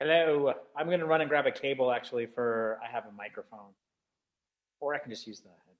Hello. I'm gonna run and grab a cable actually for I have a microphone, or I can just use the headphones.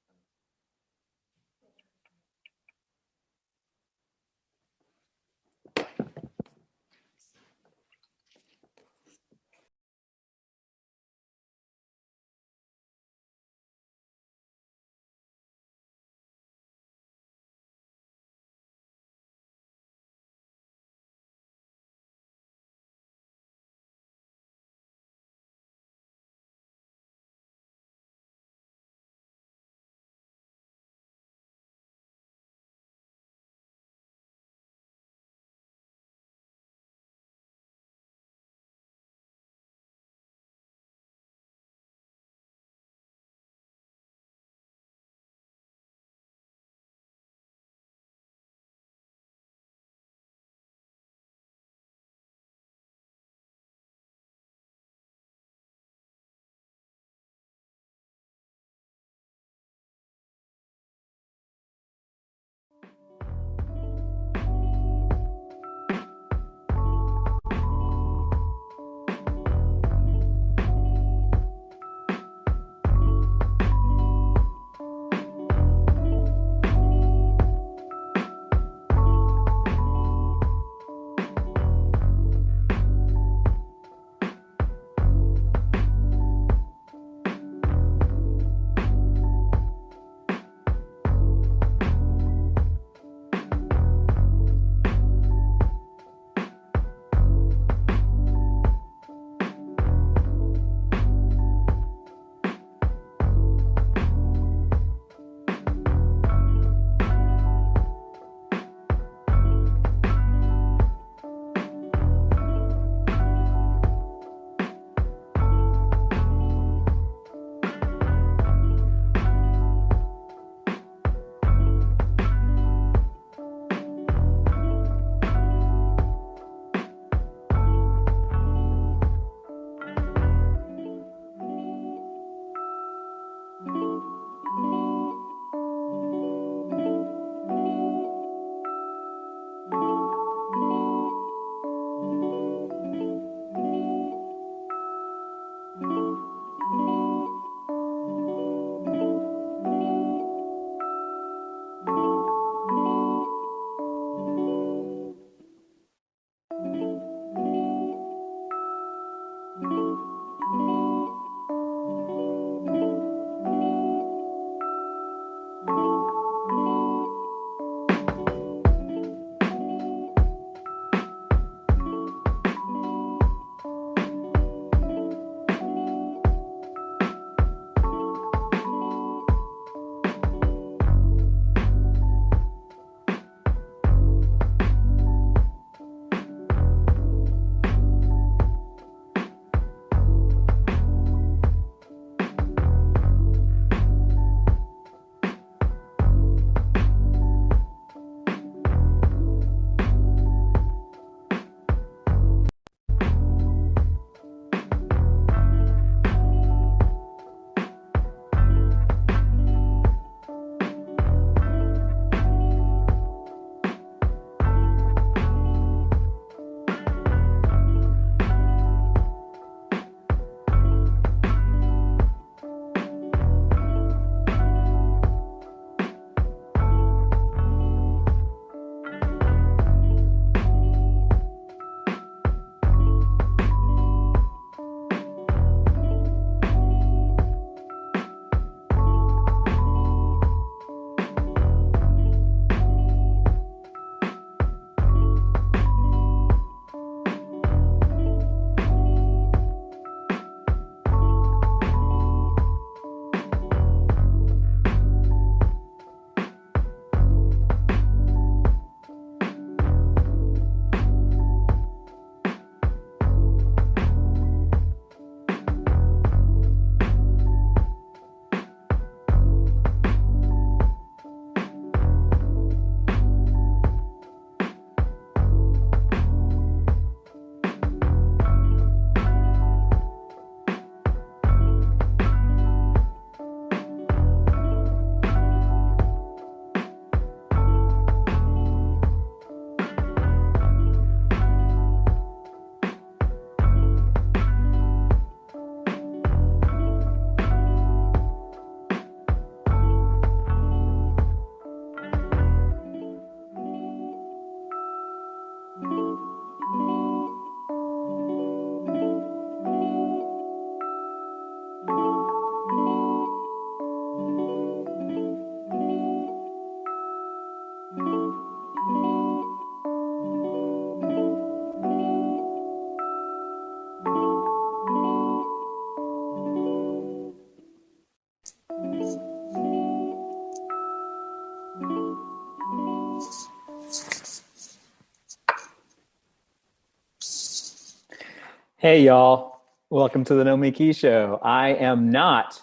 Hey, y'all. Welcome to the Nomiki Show. I am not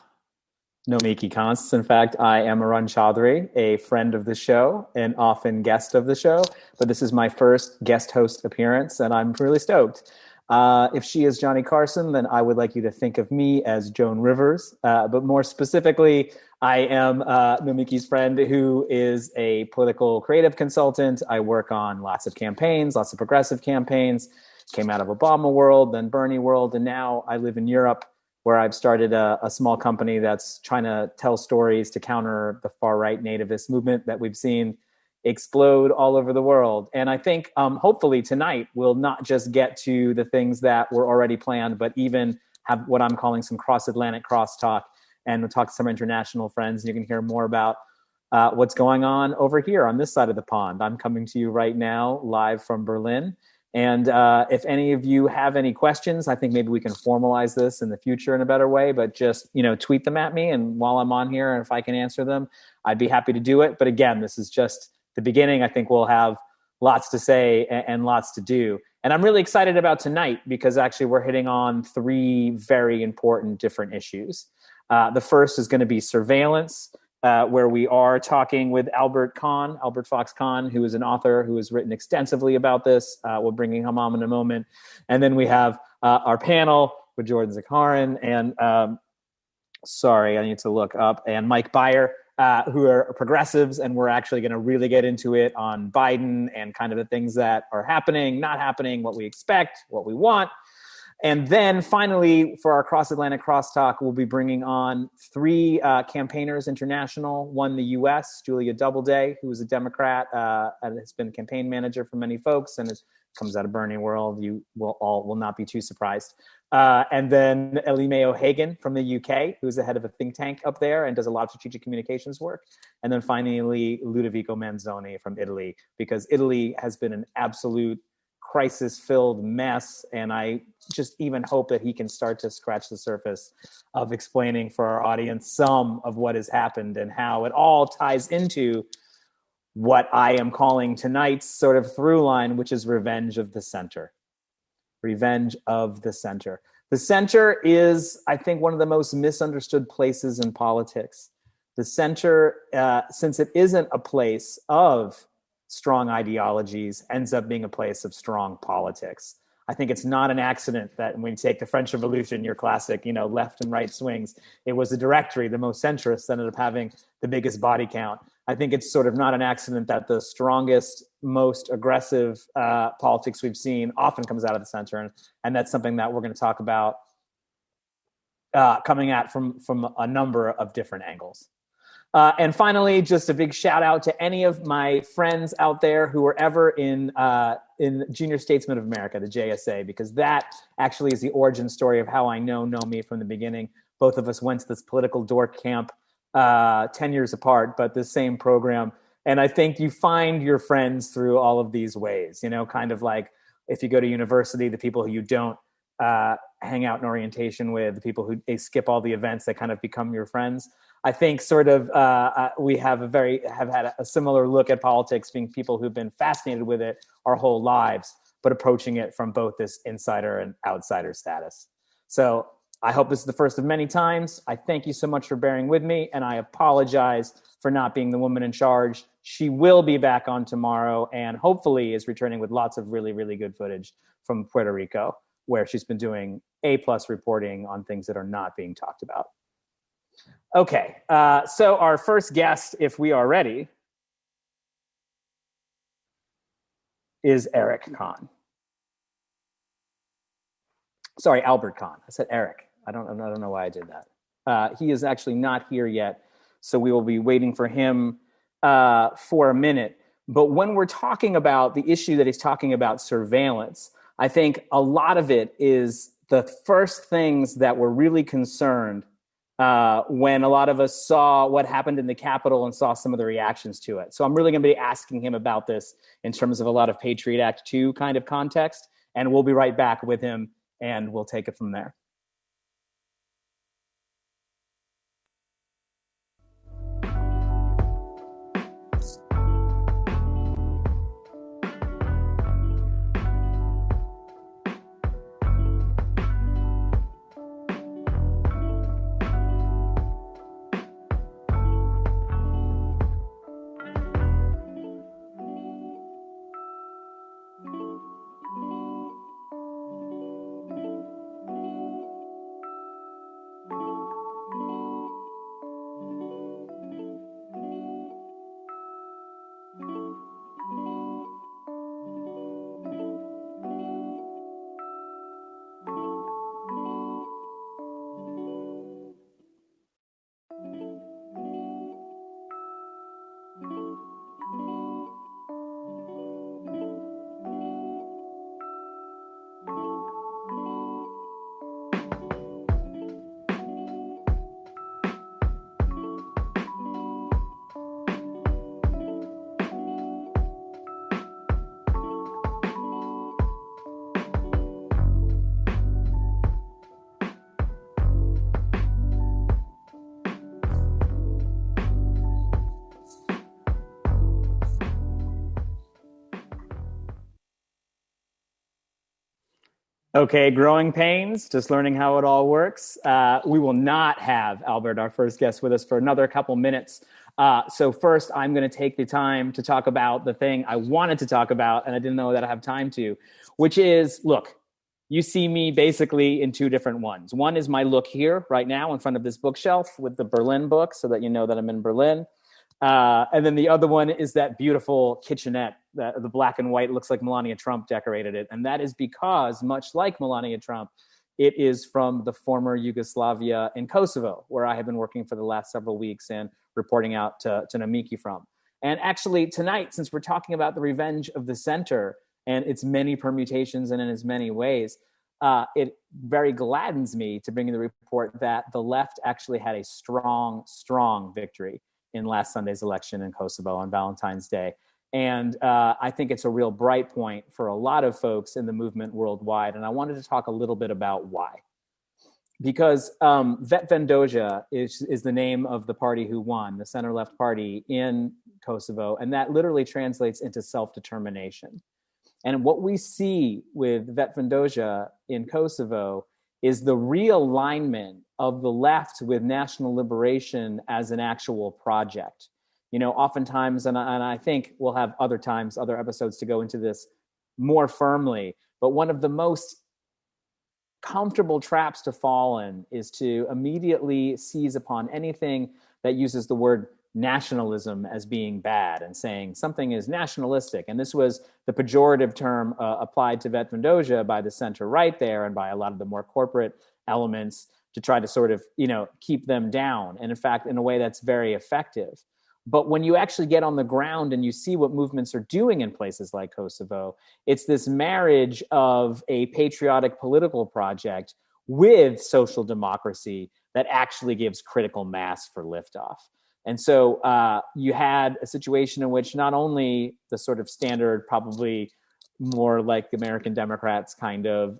Nomiki Konst. In fact, I am Arun Chaudhary, a friend of the show, and often guest of the show. But this is my first guest host appearance, and I'm really stoked. If she is Johnny Carson, then I would like you to think of me as Joan Rivers. But more specifically, I am Nomiki's friend who is a political creative consultant. I work on lots of campaigns, lots of progressive campaigns. Came out of Obama world, then Bernie world, and now I live in Europe, where I've started a small company that's trying to tell stories to counter the far-right nativist movement that we've seen explode all over the world. And I think hopefully tonight we'll not just get to the things that were already planned, but even have what I'm calling some cross-Atlantic crosstalk, and we'll talk to some international friends, and you can hear more about what's going on over here on this side of the pond. I'm coming to you right now live from Berlin. And if any of you have any questions, I think maybe we can formalize this in the future in a better way, but just, tweet them at me. And while I'm on here, and if I can answer them, I'd be happy to do it. But again, this is just the beginning. I think we'll have lots to say and lots to do. And I'm really excited about tonight because actually we're hitting on three very important different issues. The first is going to be surveillance. Where we are talking with Albert Fox Cahn, who is an author who has written extensively about this. We'll bring him on in a moment. And then we have our panel with Jordan Zakarinl and, sorry, I need to look up, and Mike Beyer, who are progressives. And we're actually going to really get into it on Biden and kind of the things that are happening, not happening, what we expect, what we want. And then finally, for our cross-Atlantic crosstalk, we'll be bringing on three campaigners international. One, the U.S., Julia Doubleday, who is a Democrat and has been a campaign manager for many folks, and it comes out of Bernie world. You will not be too surprised. And then Ellie Mae O'Hagan from the UK, who's the head of a think tank up there and does a lot of strategic communications work. And then finally, Ludovico Manzoni from Italy, because Italy has been an absolute crisis-filled mess, and I just even hope that he can start to scratch the surface of explaining for our audience some of what has happened and how it all ties into what I am calling tonight's sort of through line, which is revenge of the center. Revenge of the center. The center is, I think, one of the most misunderstood places in politics. The center, since it isn't a place of strong ideologies, ends up being a place of strong politics. I think it's not an accident that when you take the French Revolution, your classic, left and right swings, it was the Directory, the most centrist, ended up having the biggest body count. I think it's sort of not an accident that the strongest, most aggressive politics we've seen often comes out of the center. And that's something that we're going to talk about coming at from a number of different angles. And finally, just a big shout out to any of my friends out there who were ever in Junior Statesmen of America, the JSA, because that actually is the origin story of how I know me from the beginning. Both of us went to this political dork camp 10 years apart, but the same program. And I think you find your friends through all of these ways, kind of like if you go to university, the people who you don't hang out in orientation with, the people who they skip all the events, that kind of become your friends. I think sort of we have had a similar look at politics, being people who've been fascinated with it our whole lives, but approaching it from both this insider and outsider status. So I hope this is the first of many times. I thank you so much for bearing with me, and I apologize for not being the woman in charge. She will be back on tomorrow and hopefully is returning with lots of really, really good footage from Puerto Rico, where she's been doing A+ reporting on things that are not being talked about. Okay, so our first guest, if we are ready, is Eric Kahn. Sorry, Albert Kahn. I said Eric. I don't know why I did that. He is actually not here yet, so we will be waiting for him for a minute. But when we're talking about the issue that he's talking about, surveillance, I think a lot of it is the first things that were really concerned when a lot of us saw what happened in the Capitol and saw some of the reactions to it. So I'm really going to be asking him about this in terms of a lot of Patriot Act 2 kind of context, and we'll be right back with him, and we'll take it from there. Okay, growing pains, just learning how it all works. We will not have Albert, our first guest, with us for another couple minutes. So first, I'm going to take the time to talk about the thing I wanted to talk about, and I didn't know that I have time to, which is, look, you see me basically in two different ones. One is my look here right now in front of this bookshelf with the Berlin book, so that you know that I'm in Berlin. And then the other one is that beautiful kitchenette, the black and white, looks like Melania Trump decorated it. And that is because, much like Melania Trump, it is from the former Yugoslavia in Kosovo, where I have been working for the last several weeks and reporting out to Nomiki from. And actually, tonight, since we're talking about the revenge of the center and its many permutations and in its many ways, it very gladdens me to bring you the report that the left actually had a strong, strong victory in last Sunday's election in Kosovo on Valentine's Day. And I think it's a real bright point for a lot of folks in the movement worldwide. And I wanted to talk a little bit about why. Because Vetvendoja is the name of the party who won, the center-left party in Kosovo, and that literally translates into self-determination. And what we see with Vetvendoja in Kosovo is the realignment of the left with national liberation as an actual project. You know, oftentimes, and I think we'll have other times, other episodes to go into this more firmly, but one of the most comfortable traps to fall in is to immediately seize upon anything that uses the word nationalism as being bad and saying something is nationalistic. And this was the pejorative term applied to Vetvendoja by the center right there and by a lot of the more corporate elements to try to sort of, you know, keep them down. And in fact, in a way that's very effective. But when you actually get on the ground and you see what movements are doing in places like Kosovo, it's this marriage of a patriotic political project with social democracy that actually gives critical mass for liftoff. And so you had a situation in which not only the sort of standard, probably more like American Democrats kind of,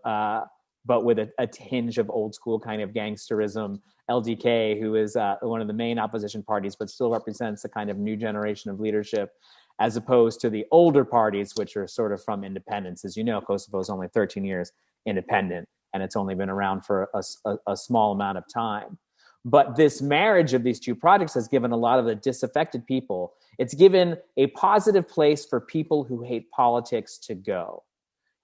but with a tinge of old school kind of gangsterism, LDK, who is one of the main opposition parties, but still represents a kind of new generation of leadership, as opposed to the older parties, which are sort of from independence. As you know, Kosovo is only 13 years independent, and it's only been around for a small amount of time. But this marriage of these two projects has given a lot of the disaffected people, it's given a positive place for people who hate politics to go.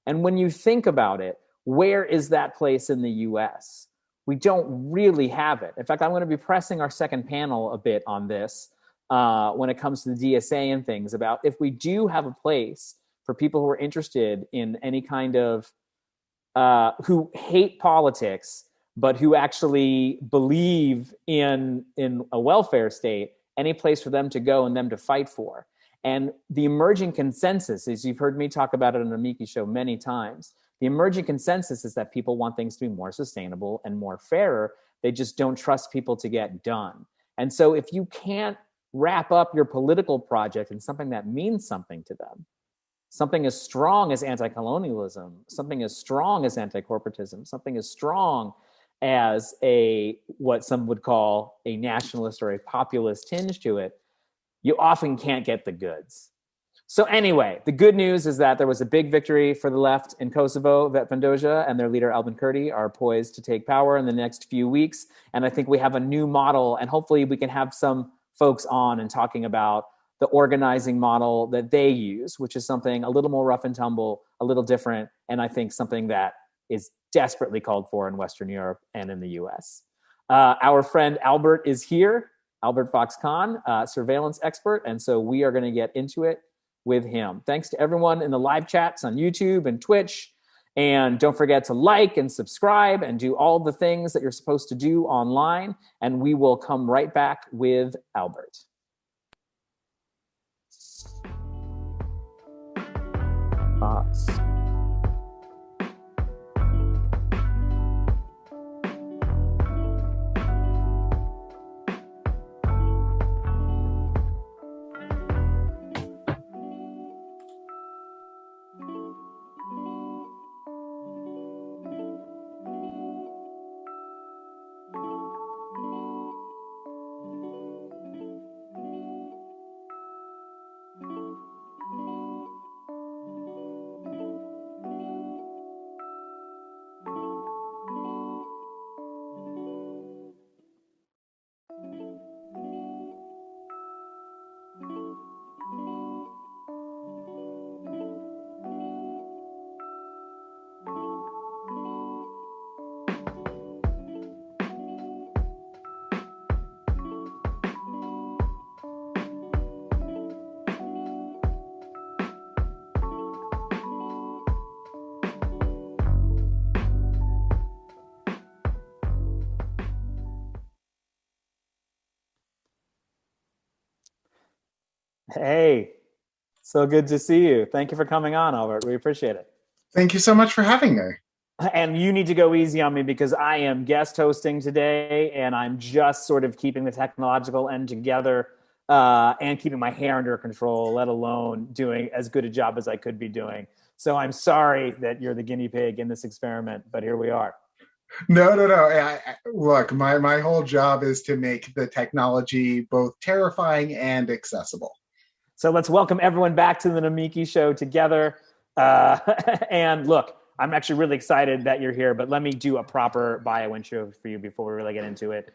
And when you think about it, where is that place in the US? We don't really have it. In fact, I'm going to be pressing our second panel a bit on this when it comes to the DSA and things about if we do have a place for people who are interested in any kind of, who hate politics, but who actually believe in a welfare state, any place for them to go and them to fight for. And the emerging consensus, as you've heard me talk about it on the Nomiki show many times, the emerging consensus is that people want things to be more sustainable and more fairer. They just don't trust people to get done. And so if you can't wrap up your political project in something that means something to them, something as strong as anti-colonialism, something as strong as anti-corporatism, something as strong as a what some would call a nationalist or a populist tinge to it, you often can't get the goods. So anyway, the good news is that there was a big victory for the left in Kosovo. Vetvendoja and their leader Albin Kurti are poised to take power in the next few weeks. And I think we have a new model, and hopefully we can have some folks on and talking about the organizing model that they use, which is something a little more rough and tumble, a little different, and I think something that is desperately called for in Western Europe and in the US. Our friend Albert is here, Albert Fox Cahn, surveillance expert, and so we are going to get into it with him. Thanks to everyone in the live chats on YouTube and Twitch. And don't forget to like and subscribe and do all the things that you're supposed to do online. And we will come right back with Albert. Fox. Hey, so good to see you. Thank you for coming on, Albert. We appreciate it. Thank you so much for having me. And you need to go easy on me because I am guest hosting today and I'm just sort of keeping the technological end together and keeping my hair under control, let alone doing as good a job as I could be doing. So I'm sorry that you're the guinea pig in this experiment, but here we are. No. Look, my whole job is to make the technology both terrifying and accessible. So let's welcome everyone back to the Nomiki show together. Uh, and look, I'm actually really excited that you're here, but let me do a proper bio intro for you before we really get into it,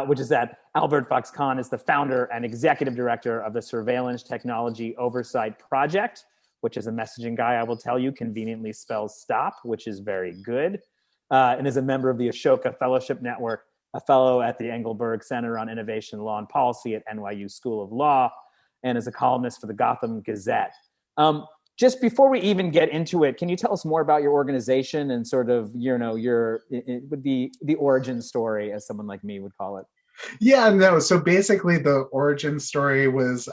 which is that Albert Fox Cahn is the founder and executive director of the Surveillance Technology Oversight Project, which is a messaging guy, I will tell you, conveniently spells stop, which is very good, and is a member of the Ashoka Fellowship Network, a fellow at the Engelberg Center on Innovation, Law, and Policy at NYU School of Law, and is a columnist for the Gotham Gazette. Just before we even get into it, can you tell us more about your organization and sort of, it would be the origin story, as someone like me would call it? Yeah, no. So basically, the origin story was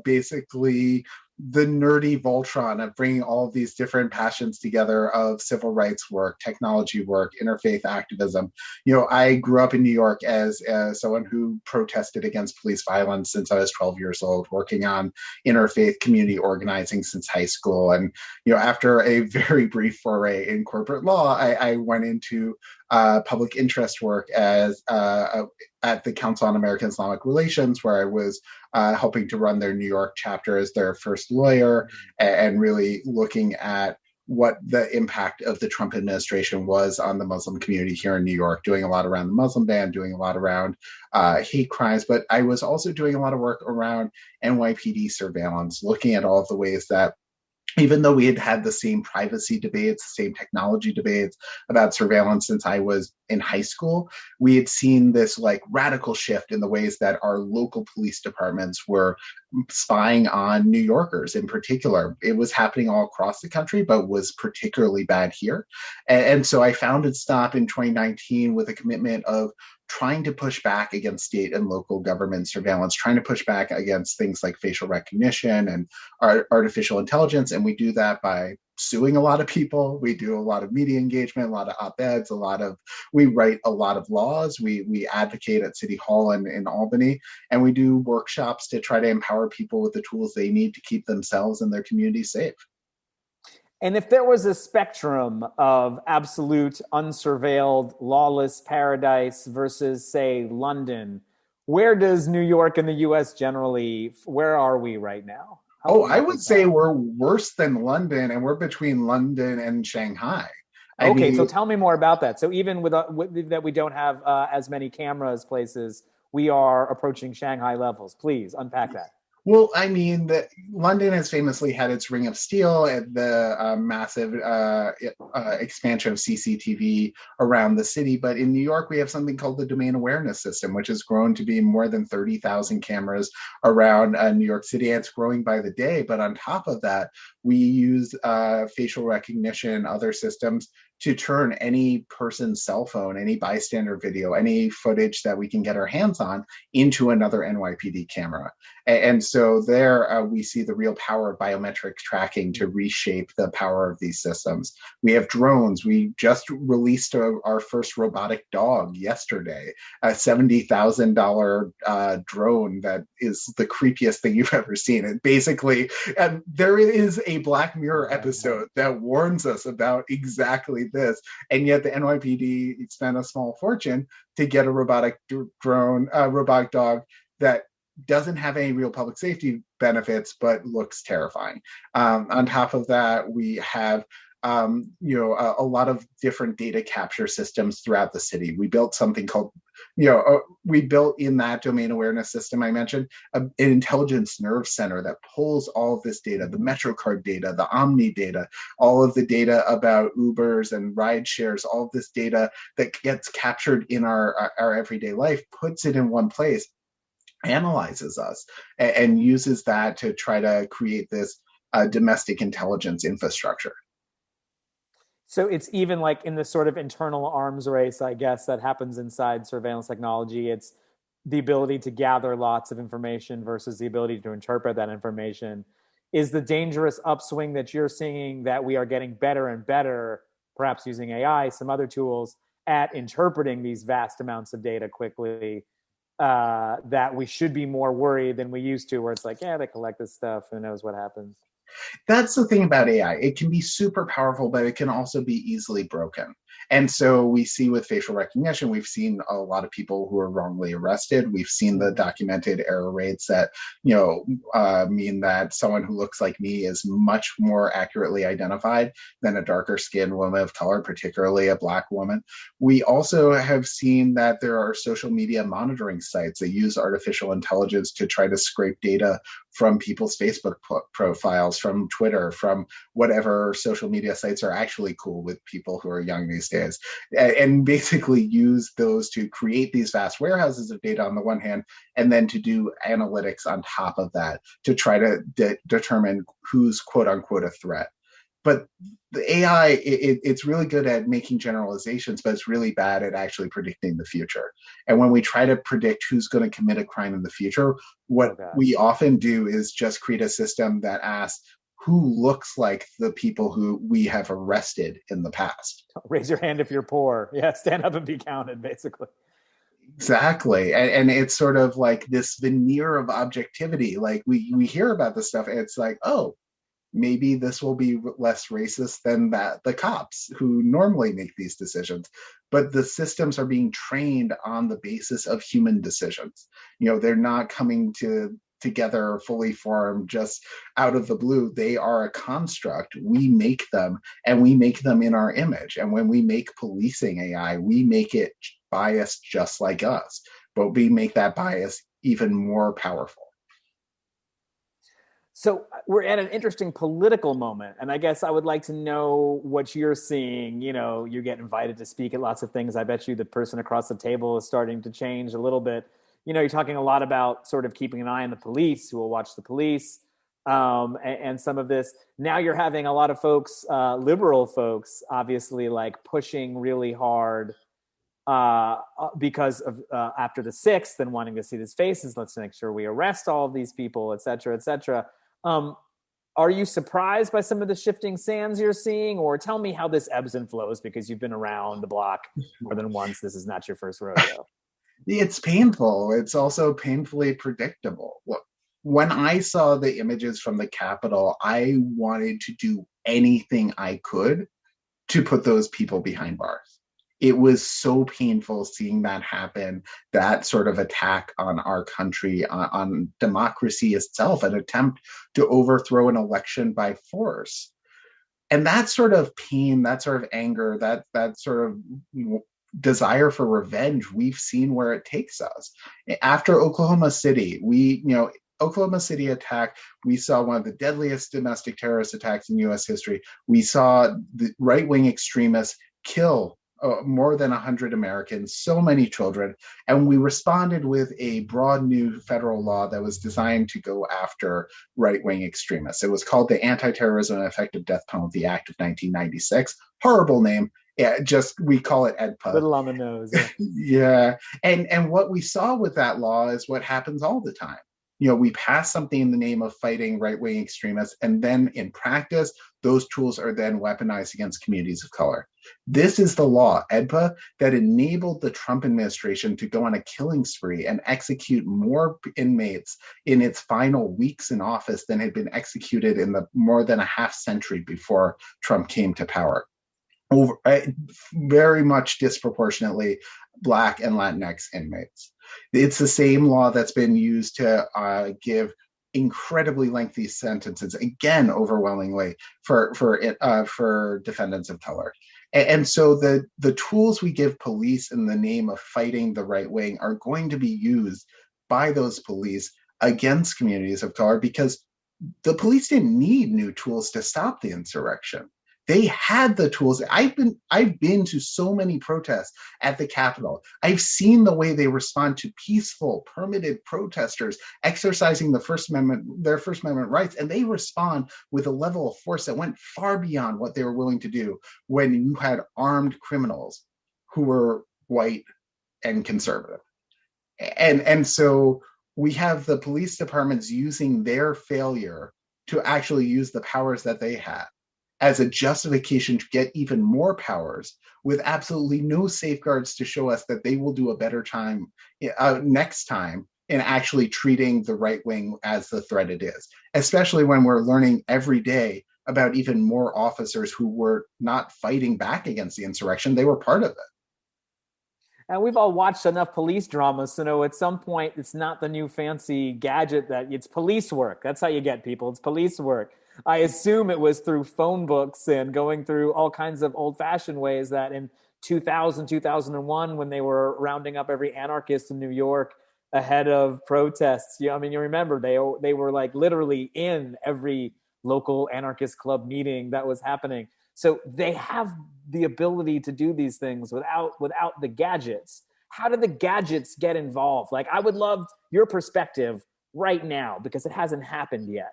basically the nerdy Voltron of bringing all of these different passions together of civil rights work, technology work, interfaith activism. I grew up in New York as someone who protested against police violence since I was 12 years old, working on interfaith community organizing since high school. And, after a very brief foray in corporate law, I went into public interest work at the Council on American Islamic Relations, where I was helping to run their New York chapter as their first lawyer and really looking at what the impact of the Trump administration was on the Muslim community here in New York, doing a lot around the Muslim ban, doing a lot around hate crimes. But I was also doing a lot of work around NYPD surveillance, looking at all of the ways that even though we had had the same privacy debates, the same technology debates about surveillance since I was in high school, we had seen this like radical shift in the ways that our local police departments were spying on New Yorkers in particular. It was happening all across the country, but was particularly bad here. And so I founded STOP in 2019 with a commitment of trying to push back against state and local government surveillance, trying to push back against things like facial recognition and artificial intelligence. And we do that by suing a lot of people. We do a lot of media engagement, a lot of op-eds, we write a lot of laws. We advocate at City Hall in Albany, and we do workshops to try to empower people with the tools they need to keep themselves and their community safe. And if there was a spectrum of absolute unsurveilled, lawless paradise versus, say, London, where does New York and the US generally, where are we right now? Oh, I would say we're worse than London, and we're between London and Shanghai. Okay, so tell me more about that. So even with that we don't have as many cameras places, we are approaching Shanghai levels. Please unpack that. Well, I mean, London has famously had its Ring of Steel and the massive expansion of CCTV around the city. But in New York, we have something called the Domain Awareness System, which has grown to be more than 30,000 cameras around New York City. And it's growing by the day. But on top of that, we use facial recognition, other systems to turn any person's cell phone, any bystander video, any footage that we can get our hands on into another NYPD camera. And so there we see the real power of biometric tracking to reshape the power of these systems. We have drones. We just released our first robotic dog yesterday, a $70,000 drone that is the creepiest thing you've ever seen. It basically, and there is a Black Mirror episode that warns us about exactly this, and yet the NYPD spent a small fortune to get a robotic robotic dog that doesn't have any real public safety benefits, but looks terrifying. On top of that, we have a lot of different data capture systems throughout the city. We built something called, we built in that domain awareness system I mentioned, an intelligence nerve center that pulls all of this data, the MetroCard data, the Omni data, all of the data about Ubers and ride shares, all of this data that gets captured in our everyday life, puts it in one place, analyzes us, and uses that to try to create this domestic intelligence infrastructure. So it's even like in the sort of internal arms race, I guess, that happens inside surveillance technology. It's the ability to gather lots of information versus the ability to interpret that information. Is the dangerous upswing that you're seeing that we are getting better and better, perhaps using AI, some other tools, at interpreting these vast amounts of data quickly, that we should be more worried than we used to, where it's like, yeah, they collect this stuff, who knows what happens? That's the thing about AI. It can be super powerful, but it can also be easily broken. And so we see with facial recognition, we've seen a lot of people who are wrongly arrested. We've seen the documented error rates that, mean that someone who looks like me is much more accurately identified than a darker skinned woman of color, particularly a Black woman. We also have seen that there are social media monitoring sites that use artificial intelligence to try to scrape data from people's Facebook profiles, from Twitter, from whatever social media sites are actually cool with people who are young these days, and basically use those to create these vast warehouses of data on the one hand, and then to do analytics on top of that to try to determine who's quote unquote a threat. But the AI, it's really good at making generalizations, but it's really bad at actually predicting the future. And when we try to predict who's going to commit a crime in the future, what we often do is just create a system that asks who looks like the people who we have arrested in the past. Raise your hand if you're poor. Yeah, stand up and be counted, basically. Exactly. And it's sort of like this veneer of objectivity. Like we hear about this stuff, and it's like, oh, maybe this will be less racist than the cops who normally make these decisions. But the systems are being trained on the basis of human decisions. They're not coming together fully formed just out of the blue. They are a construct. We make them, and we make them in our image. And when we make policing AI, we make it biased just like us, but we make that bias even more powerful. So we're at an interesting political moment, and I guess I would like to know what you're seeing. You get invited to speak at lots of things. I bet you the person across the table is starting to change a little bit. You're talking a lot about sort of keeping an eye on the police, who will watch the police, and some of this. Now you're having a lot of folks, liberal folks, obviously, like pushing really hard because of after the 6th and wanting to see these faces. Let's make sure we arrest all of these people, et cetera, et cetera. Are you surprised by some of the shifting sands you're seeing, or tell me how this ebbs and flows, because you've been around the block more than once. This is not your first rodeo. It's painful. It's also painfully predictable. Look, when I saw the images from the Capitol, I wanted to do anything I could to put those people behind bars. It was so painful seeing that happen, that sort of attack on our country, on democracy itself, an attempt to overthrow an election by force. And that sort of pain, that sort of anger, that sort of desire for revenge, we've seen where it takes us. After Oklahoma City, Oklahoma City attack, we saw one of the deadliest domestic terrorist attacks in U.S. history. We saw the right-wing extremists kill more than 100 Americans, so many children, and we responded with a broad new federal law that was designed to go after right-wing extremists. It was called the Anti-Terrorism and Effective Death Penalty Act of 1996. Horrible name. Yeah, we call it EDPA. Little on the nose. Yeah. And what we saw with that law is what happens all the time. We pass something in the name of fighting right-wing extremists, and then in practice, those tools are then weaponized against communities of color. This is the law, EDPA, that enabled the Trump administration to go on a killing spree and execute more inmates in its final weeks in office than had been executed in the more than a half century before Trump came to power. Very much disproportionately Black and Latinx inmates. It's the same law that's been used to give incredibly lengthy sentences, again, overwhelmingly for defendants of color. And so the tools we give police in the name of fighting the right wing are going to be used by those police against communities of color, because the police didn't need new tools to stop the insurrection. They had the tools. I've been to so many protests at the Capitol. I've seen the way they respond to peaceful, permitted protesters exercising their First Amendment rights, and they respond with a level of force that went far beyond what they were willing to do when you had armed criminals who were white and conservative. And so we have the police departments using their failure to actually use the powers that they had as a justification to get even more powers with absolutely no safeguards to show us that they will do a better time next time in actually treating the right wing as the threat it is, especially when we're learning every day about even more officers who were not fighting back against the insurrection. They were part of it. And we've all watched enough police dramas to know at some point it's not the new fancy gadget that it's police work. That's how you get people. It's police work. I assume it was through phone books and going through all kinds of old fashioned ways that in 2000, 2001, when they were rounding up every anarchist in New York ahead of protests. I mean, you remember they were like literally in every local anarchist club meeting that was happening. So they have the ability to do these things without the gadgets. How do the gadgets get involved? Like, I would love your perspective right now because it hasn't happened yet.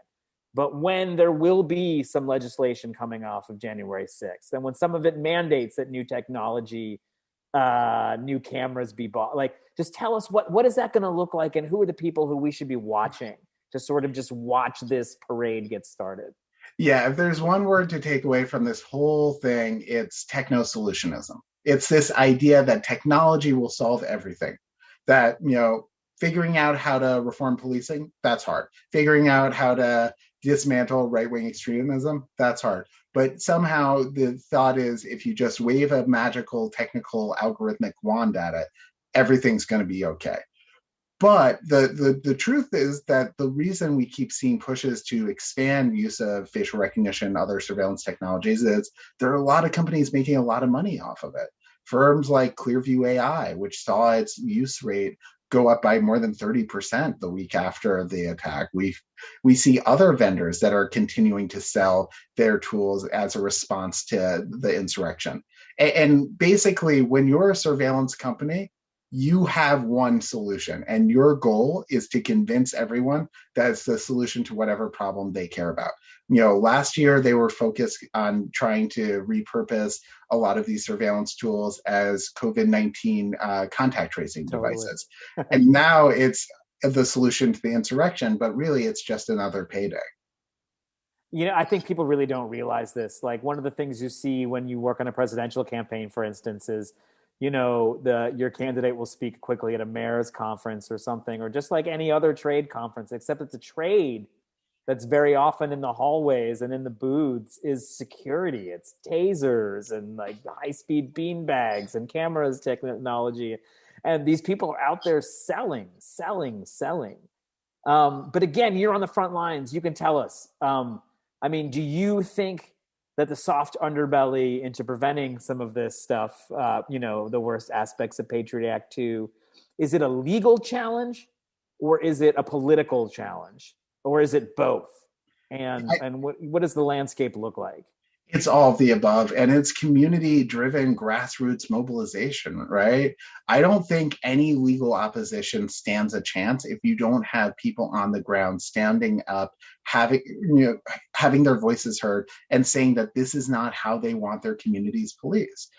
But when there will be some legislation coming off of January 6th, and when some of it mandates that new technology, new cameras be bought, like, just tell us what is that going to look like, and who are the people who we should be watching to sort of just watch this parade get started? Yeah, if there's one word to take away from this whole thing, it's techno solutionism. It's this idea that technology will solve everything. That, figuring out how to reform policing, that's hard. Figuring out how to dismantle right wing extremism, that's hard. But somehow the thought is if you just wave a magical, technical, algorithmic wand at it, everything's going to be okay. But the truth is that the reason we keep seeing pushes to expand use of facial recognition and other surveillance technologies is there are a lot of companies making a lot of money off of it. Firms like Clearview AI, which saw its use rate go up by more than 30% the week after the attack. We see other vendors that are continuing to sell their tools as a response to the insurrection. And basically, when you're a surveillance company, you have one solution, and your goal is to convince everyone that it's the solution to whatever problem they care about. Last year they were focused on trying to repurpose a lot of these surveillance tools as COVID-19 contact tracing devices. And now it's the solution to the insurrection, but really it's just another payday. I think people really don't realize this. Like, one of the things you see when you work on a presidential campaign, for instance, is your candidate will speak quickly at a mayor's conference or something, or just like any other trade conference, except it's a trade that's very often in the hallways and in the booths is security. It's tasers and like high-speed bean bags and cameras technology. And these people are out there selling. But again, you're on the front lines. You can tell us. Do you think that the soft underbelly into preventing some of this stuff, the worst aspects of Patriot Act 2, is it a legal challenge or is it a political challenge or is it both? And what does the landscape look like? It's all of the above, and it's community driven grassroots mobilization, right? I don't think any legal opposition stands a chance if you don't have people on the ground standing up, having their voices heard and saying that this is not how they want their communities policed.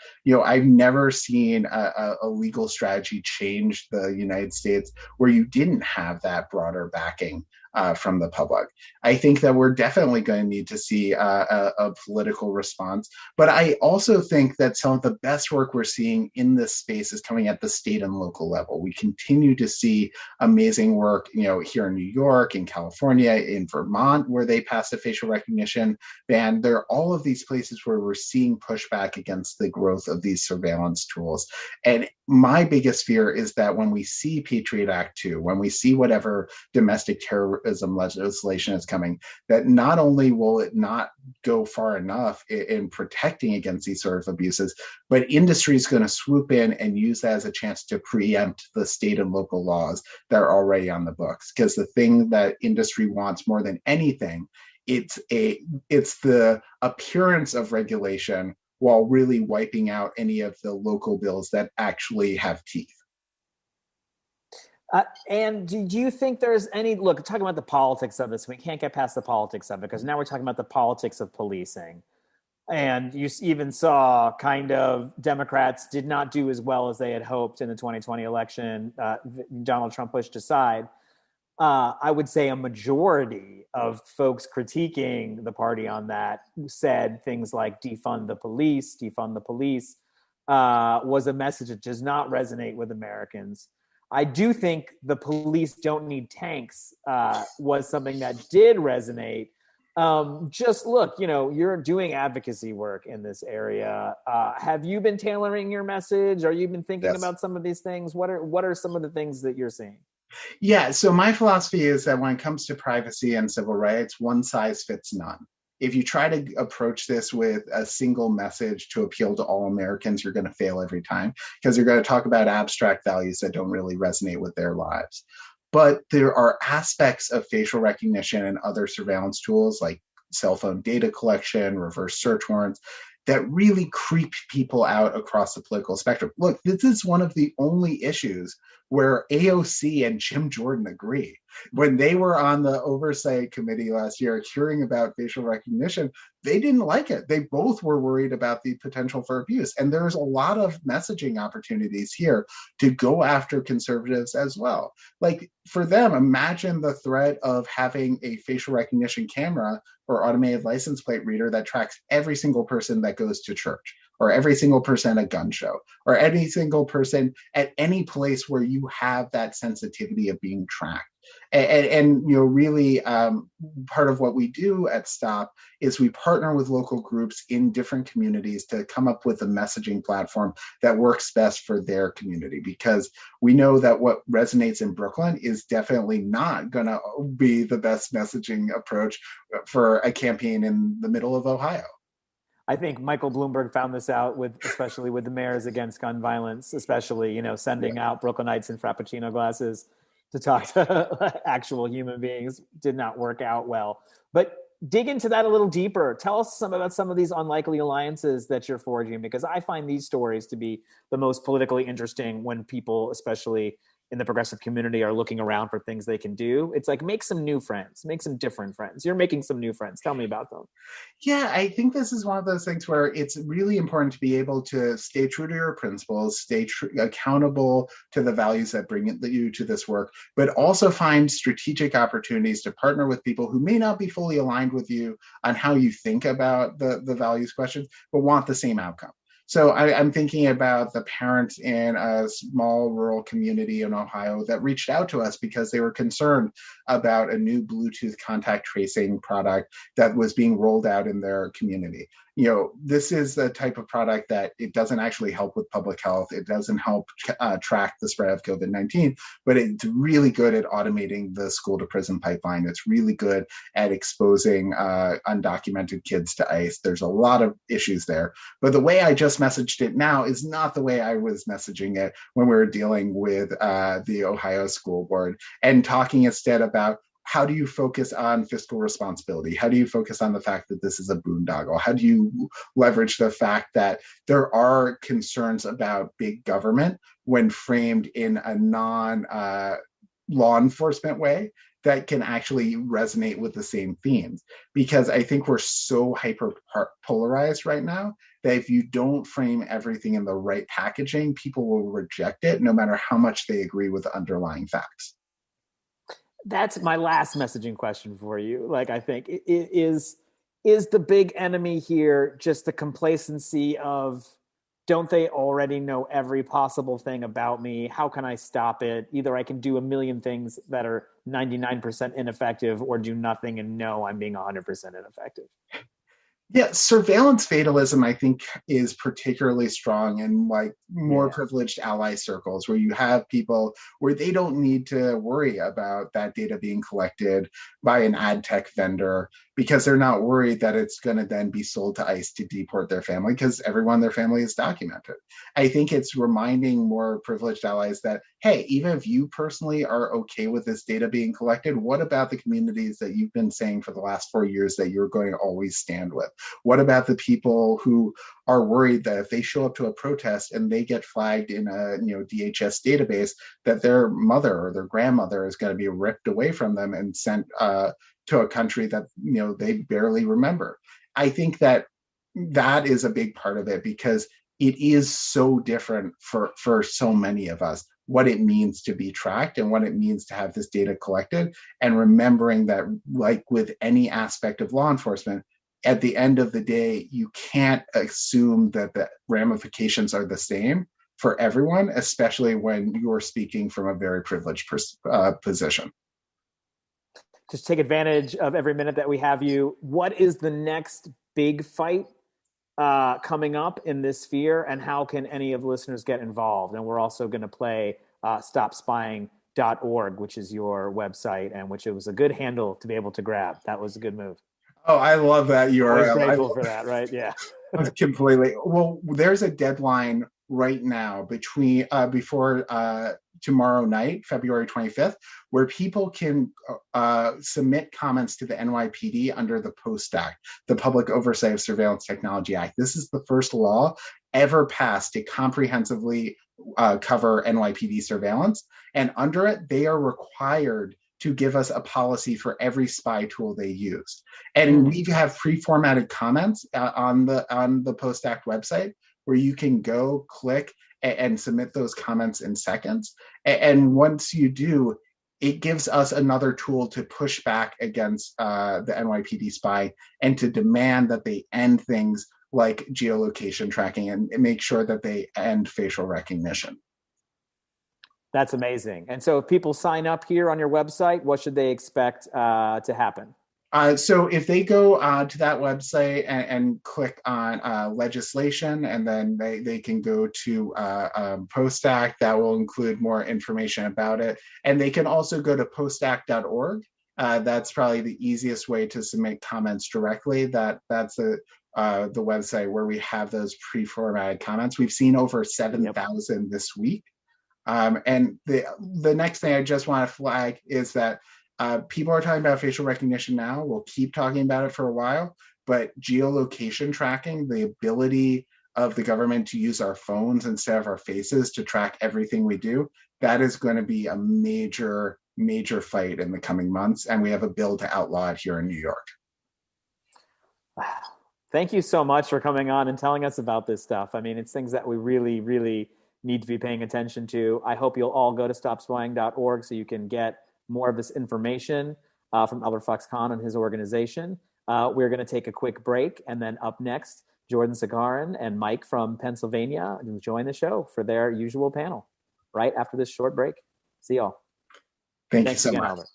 I've never seen a legal strategy change the United States where you didn't have that broader backing from the public. I think that we're definitely going to need to see a political response. But I also think that some of the best work we're seeing in this space is coming at the state and local level. We continue to see amazing work, here in New York, in California, in Vermont, where they passed a facial recognition ban. There are all of these places where we're seeing pushback against the growth of these surveillance tools. And my biggest fear is that when we see Patriot Act 2, when we see whatever domestic terrorism legislation is coming, that not only will it not go far enough in protecting against these sort of abuses, but industry is going to swoop in and use that as a chance to preempt the state and local laws that are already on the books. Because the thing that industry wants more than anything, it's the appearance of regulation while really wiping out any of the local bills that actually have teeth. And do you think there's any, look, talking about the politics of this, we can't get past the politics of it because now we're talking about the politics of policing. And you even saw kind of Democrats did not do as well as they had hoped in the 2020 election. Donald Trump pushed aside. I would say a majority of folks critiquing the party on that said things like defund the police, was a message that does not resonate with Americans. I do think the police don't need tanks was something that did resonate. Just look, you're doing advocacy work in this area. Have you been tailoring your message? Are you been thinking about some of these things? What are some of the things that you're seeing? Yeah, so my philosophy is that when it comes to privacy and civil rights, one size fits none. If you try to approach this with a single message to appeal to all Americans, you're going to fail every time because you're going to talk about abstract values that don't really resonate with their lives. But there are aspects of facial recognition and other surveillance tools like cell phone data collection, reverse search warrants, that really creep people out across the political spectrum. Look, this is one of the only issues where AOC and Jim Jordan agree. When they were on the oversight committee last year hearing about facial recognition, they didn't like it. They both were worried about the potential for abuse. And there's a lot of messaging opportunities here to go after conservatives as well. Like for them, imagine the threat of having a facial recognition camera or automated license plate reader that tracks every single person that goes to church, or every single person at a gun show, or any single person at any place where you have that sensitivity of being tracked. And really part of what we do at STOP is we partner with local groups in different communities to come up with a messaging platform that works best for their community, because we know that what resonates in Brooklyn is definitely not going to be the best messaging approach for a campaign in the middle of Ohio. I think Michael Bloomberg found this out especially with the mayors against gun violence, especially, sending out Brooklynites in Frappuccino glasses to talk to actual human beings did not work out well. But dig into that a little deeper. Tell us about some of these unlikely alliances that you're forging, because I find these stories to be the most politically interesting when people, especially in the progressive community, are looking around for things they can do. It's like, make some new friends, make some different friends. You're making some new friends. Tell me about them. Yeah, I think this is one of those things where it's really important to be able to stay true to your principles, stay accountable to the values that bring you to this work, but also find strategic opportunities to partner with people who may not be fully aligned with you on how you think about the values questions, but want the same outcome. So I'm thinking about the parents in a small rural community in Ohio that reached out to us because they were concerned about a new Bluetooth contact tracing product that was being rolled out in their community. This is the type of product that it doesn't actually help with public health. It doesn't help track the spread of COVID-19, but it's really good at automating the school to prison pipeline. It's really good at exposing undocumented kids to ICE. There's a lot of issues there. But the way I just messaged it now is not the way I was messaging it when we were dealing with the Ohio School Board, and talking instead about how do you focus on fiscal responsibility? How do you focus on the fact that this is a boondoggle? How do you leverage the fact that there are concerns about big government when framed in a non-law enforcement way that can actually resonate with the same themes? Because I think we're so hyper polarized right now that if you don't frame everything in the right packaging, people will reject it no matter how much they agree with the underlying facts. That's my last messaging question for you. Like, I think is the big enemy here just the complacency of, don't they already know every possible thing about me? How can I stop it? Either I can do a million things that are 99% ineffective, or do nothing and know I'm being 100% ineffective. Yeah, surveillance fatalism, I think, is particularly strong in more privileged ally circles, where you have people where they don't need to worry about that data being collected by an ad tech vendor, because they're not worried that it's going to then be sold to ICE to deport their family, because everyone in their family is documented. I think it's reminding more privileged allies that, hey, even if you personally are okay with this data being collected, what about the communities that you've been saying for the last 4 years that you're going to always stand with? What about the people who are worried that if they show up to a protest and they get flagged in a DHS database, that their mother or their grandmother is going to be ripped away from them and sent to a country that they barely remember? I think that that is a big part of it, because it is so different for so many of us what it means to be tracked and what it means to have this data collected, and remembering that, like with any aspect of law enforcement, at the end of the day, you can't assume that the ramifications are the same for everyone, especially when you're speaking from a very privileged position. Just take advantage of every minute that we have you. What is the next big fight coming up in this sphere, and how can any of the listeners get involved? And we're also going to play stopspying.org, which is your website, and which it was a good handle to be able to grab. That was a good move. Oh, I love that URL. Always grateful for that, right? Yeah. Completely. Well, there's a deadline right now before tomorrow night, February 25th, where people can submit comments to the NYPD under the POST Act, the Public Oversight of Surveillance Technology Act. This is the first law ever passed to comprehensively cover NYPD surveillance. And under it, they are required to give us a policy for every spy tool they use. And we have pre-formatted comments on the Post Act website, where you can go click and submit those comments in seconds. And once you do, it gives us another tool to push back against the NYPD spy and to demand that they end things like geolocation tracking and make sure that they end facial recognition. That's amazing. And so if people sign up here on your website, what should they expect to happen? So if they go to that website and click on legislation, and then they can go to Post Act, that will include more information about it. And they can also go to postact.org. That's probably the easiest way to submit comments directly. That's the website where we have those pre-formatted comments. We've seen over 7,000 this week. And the next thing I just want to flag is that people are talking about facial recognition now. We'll keep talking about it for a while, but geolocation tracking, the ability of the government to use our phones instead of our faces to track everything we do, that is going to be a major, major fight in the coming months. And we have a bill to outlaw it here in New York. Thank you so much for coming on and telling us about this stuff. I mean, it's things that we really, really need to be paying attention to. I hope you'll all go to stopspying.org so you can get more of this information from Albert Fox Cahn and his organization. We're going to take a quick break, and then up next, Jordan Zakarinl and Mike from Pennsylvania will join the show for their usual panel right after this short break. See y'all. Thanks you so again, much. Albert.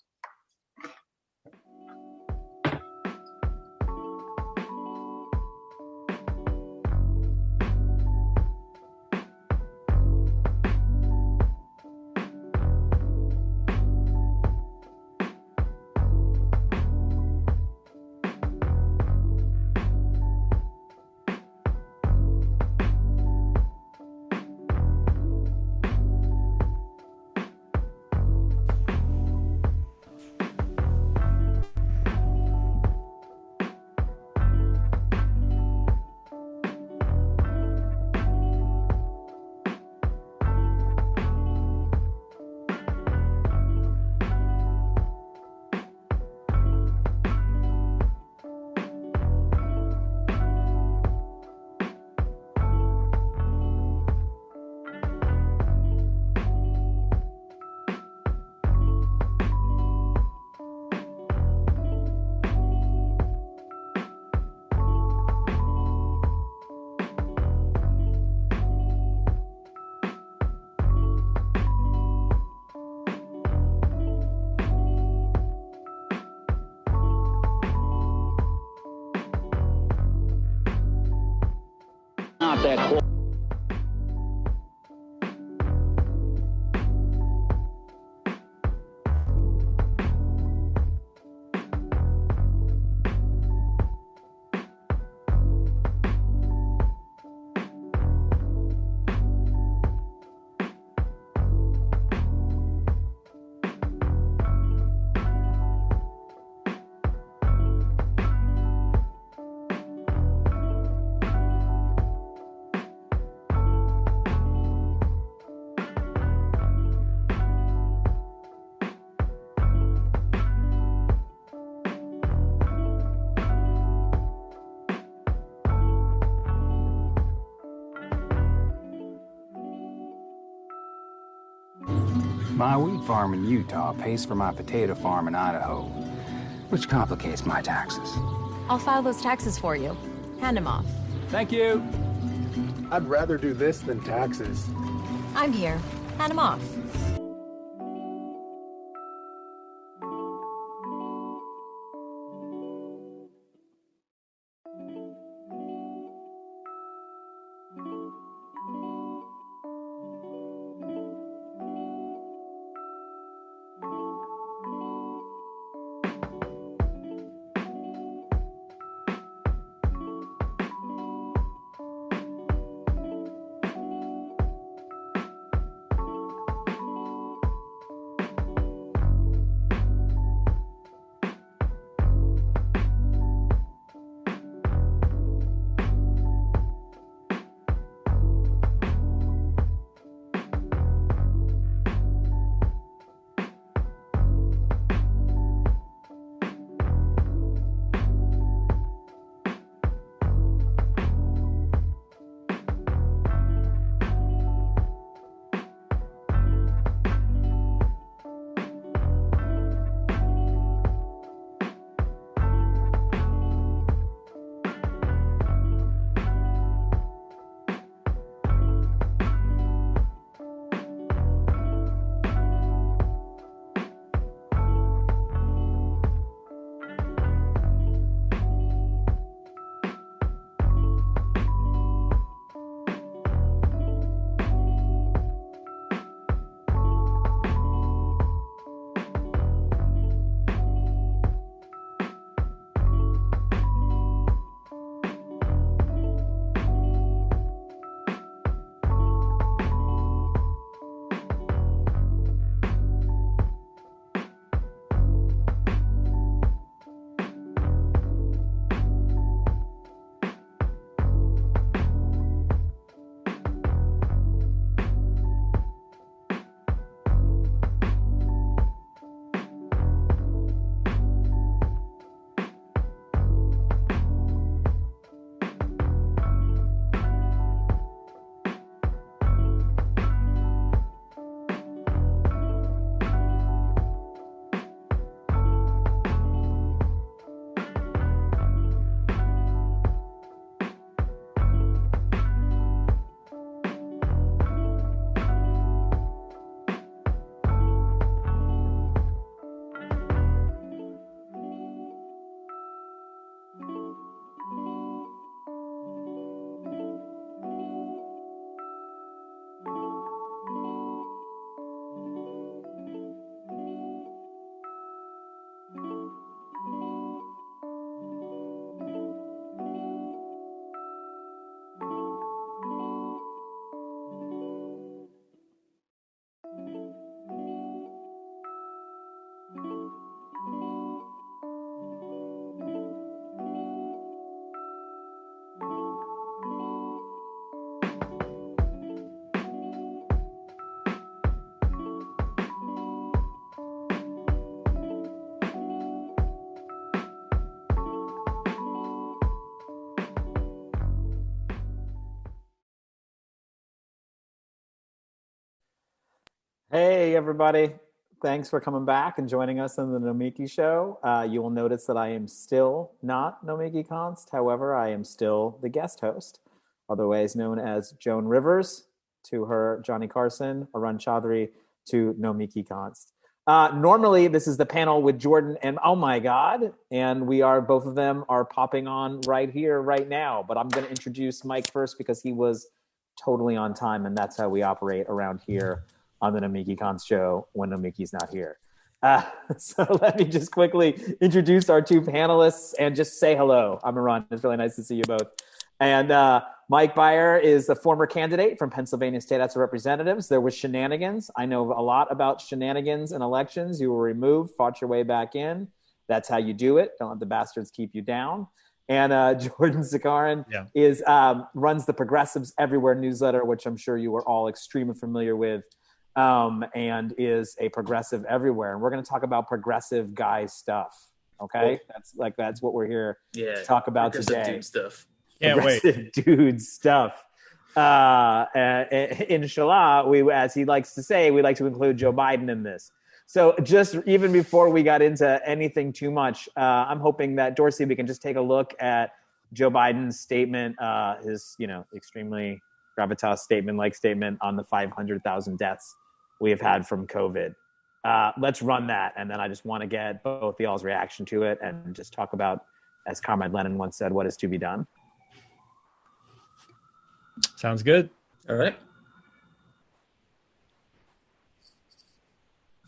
Not that cool. My wheat farm in Utah pays for my potato farm in Idaho, which complicates my taxes. I'll file those taxes for you. Hand them off. Thank you. I'd rather do this than taxes. I'm here. Hand them off. Hey, everybody. Thanks for coming back and joining us on the Nomiki Show. You will notice that I am still not Nomiki Konst. However, I am still the guest host, otherwise known as Joan Rivers, to her Johnny Carson, Arun Chaudhary, to Nomiki Konst. Normally, this is the panel with Jordan and oh my God, and both of them are popping on right here, right now. But I'm going to introduce Mike first because he was totally on time, and that's how we operate around here on the Nomiki Konst Show when Nomiki's not here. So let me just quickly introduce our two panelists and just say hello. I'm Arun. It's really nice to see you both. And Mike Beyer is a former candidate from Pennsylvania State House of Representatives. There was shenanigans. I know a lot about shenanigans in elections. You were removed, fought your way back in. That's how you do it. Don't let the bastards keep you down. And Jordan Zakarinl runs the Progressives Everywhere newsletter, which I'm sure you are all extremely familiar with. And is a progressive everywhere. And we're going to talk about progressive guy stuff. Okay. Cool. That's what we're here to talk about today. Dude stuff. Progressive dude stuff. Inshallah, as he likes to say, we like to include Joe Biden in this. So just even before we got into anything too much, I'm hoping that, Dorsey, we can just take a look at Joe Biden's statement, his extremely gravitas statement on the 500,000 deaths we have had from COVID. Let's run that, and then I just want to get both y'all's reaction to it and just talk about, as Comrade Lenin once said, what is to be done. Sounds good. All right.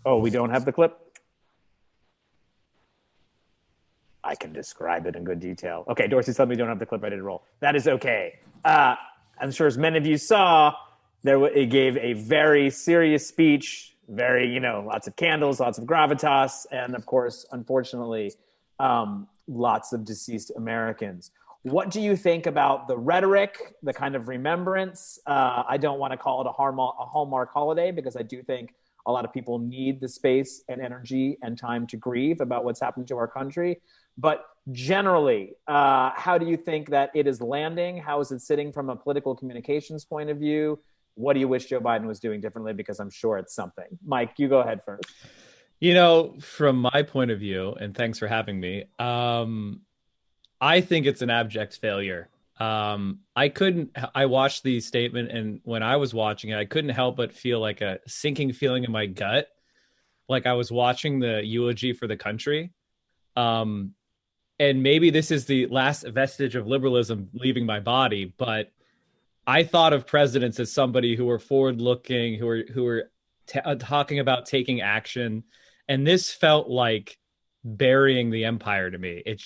Oh, we don't have the clip? I can describe it in good detail. Okay, Dorsey said we don't have the clip ready to roll. That is okay. I'm sure as many of you saw, it gave a very serious speech, very, lots of candles, lots of gravitas, and of course, unfortunately, lots of deceased Americans. What do you think about the rhetoric, the kind of remembrance? I don't want to call it a Hallmark holiday, because I do think a lot of people need the space and energy and time to grieve about what's happened to our country. But generally, how do you think that it is landing? How is it sitting from a political communications point of view? What do you wish Joe Biden was doing differently? Because I'm sure it's something. Mike, you go ahead first. From my point of view, and thanks for having me, I think it's an abject failure. I watched the statement, and when I was watching it, I couldn't help but feel like a sinking feeling in my gut. Like I was watching the eulogy for the country. And maybe this is the last vestige of liberalism leaving my body, but I thought of presidents as somebody who were forward-looking, who were talking about taking action, and this felt like burying the empire to me. It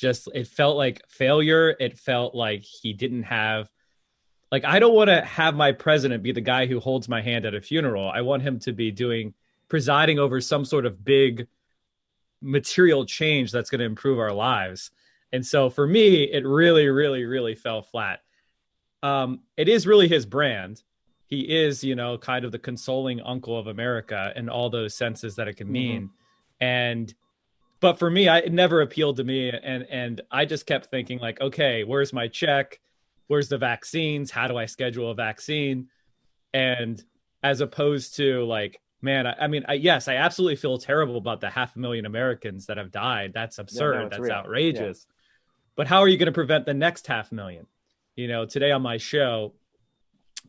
felt like failure. It felt like he didn't have, I don't want to have my president be the guy who holds my hand at a funeral. I want him to be presiding over some sort of big material change that's going to improve our lives. And so for me, it really, really, really fell flat. It is really his brand. He is, kind of the consoling uncle of America in all those senses that it can mean. But for me, it never appealed to me. And I just kept thinking okay, where's my check? Where's the vaccines? How do I schedule a vaccine? And as opposed to yes, I absolutely feel terrible about the 500,000 Americans that have died. That's absurd. Yeah, no, that's real. Outrageous. Yeah. But how are you going to prevent the next 500,000? Today on my show,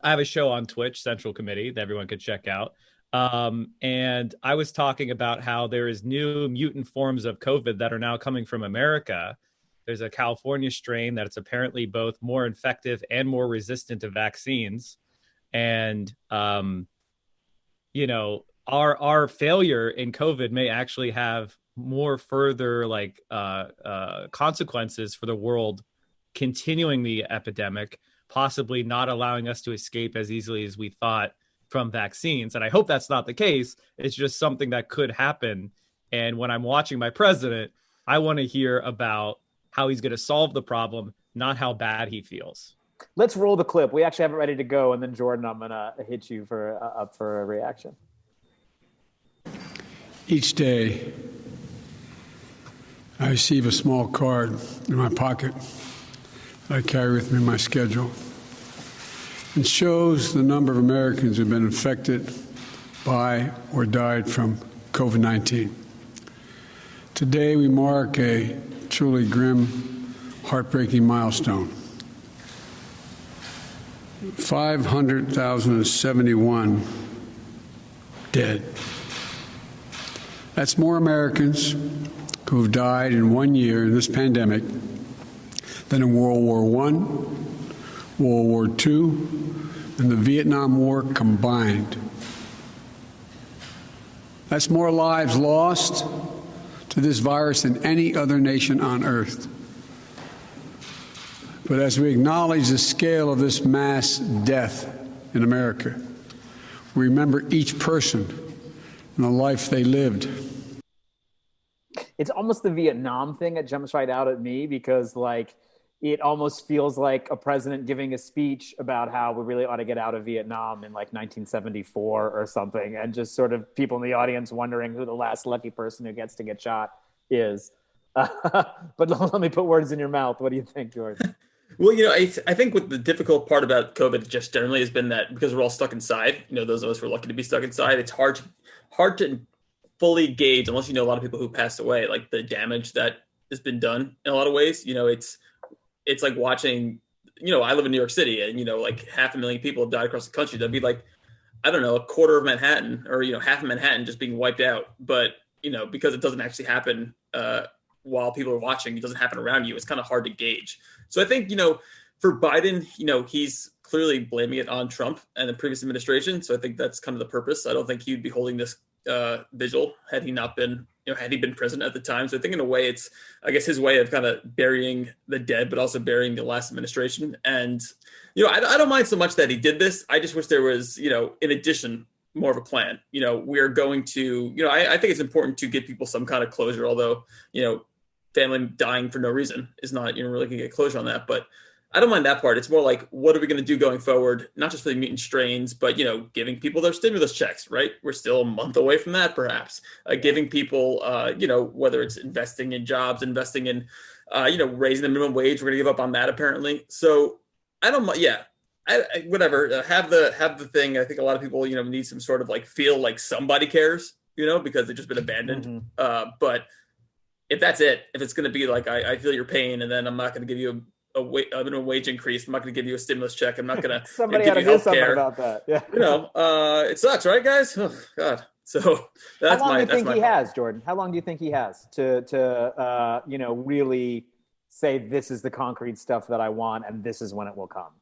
I have a show on Twitch, Central Committee, that everyone could check out. And I was talking about how there is new mutant forms of COVID that are now coming from America. There's a California strain that's apparently both more infective and more resistant to vaccines. And, our failure in COVID may actually have more further consequences for the world, continuing the epidemic, possibly not allowing us to escape as easily as we thought from vaccines. And I hope that's not the case. It's just something that could happen. And when I'm watching my president, I want to hear about how he's going to solve the problem, not how bad he feels. Let's roll the clip. We actually have it ready to go. And then Jordan, I'm going to hit you up for a reaction. Each day, I receive a small card in my pocket that I carry with me in my schedule. It shows the number of Americans who have been infected by or died from COVID-19. Today, we mark a truly grim, heartbreaking milestone. 500,071 dead. That's more Americans who have died in 1 year in this pandemic than in World War I, World War II, and the Vietnam War combined. That's more lives lost to this virus than any other nation on earth. But as we acknowledge the scale of this mass death in America, we remember each person and the life they lived. It's almost the Vietnam thing that jumps right out at me, because it almost feels like a president giving a speech about how we really ought to get out of Vietnam in 1974 or something, and just sort of people in the audience wondering who the last lucky person who gets to get shot is. But let me put words in your mouth. What do you think, George? Well, I think what the difficult part about COVID just generally has been that because we're all stuck inside, those of us who are lucky to be stuck inside, it's hard to fully gauge unless you know a lot of people who passed away, like the damage that has been done in a lot of ways. It's like watching, I live in New York City and, like 500,000 people have died across the country. That'd be like, I don't know, a quarter of Manhattan or, half of Manhattan just being wiped out. But, because it doesn't actually happen while people are watching, it doesn't happen around you. It's kind of hard to gauge. So I think, for Biden, he's clearly blaming it on Trump and the previous administration. So I think that's kind of the purpose. I don't think he'd be holding this vigil had he not been, had he been president at the time. So I think in a way it's, I guess, his way of kind of burying the dead, but also burying the last administration. And, I don't mind so much that he did this. I just wish there was, in addition, more of a plan. We're going to, I think it's important to give people some kind of closure, although, family dying for no reason is not, really going to get closure on that. But I don't mind that part. It's more like, what are we going to do going forward? Not just for the mutant strains, but, giving people their stimulus checks, right? We're still a month away from that, perhaps. Giving people, whether it's investing in jobs, investing in, raising the minimum wage. We're going to give up on that, apparently. So I don't, whatever. Have the thing. I think a lot of people, need some sort of feel like somebody cares, because they've just been abandoned. Mm-hmm. But if that's it, if it's going to be like, I feel your pain, and then I'm not going to give you a minimum wage increase. I'm not going to give you a stimulus check. I'm not going to somebody give had to you do something healthcare. about that. Yeah. It sucks, right, guys? Oh God. So that's How long my. do you think that's he my has, Jordan? How long do you think he has to really say this is the concrete stuff that I want and this is when it will come?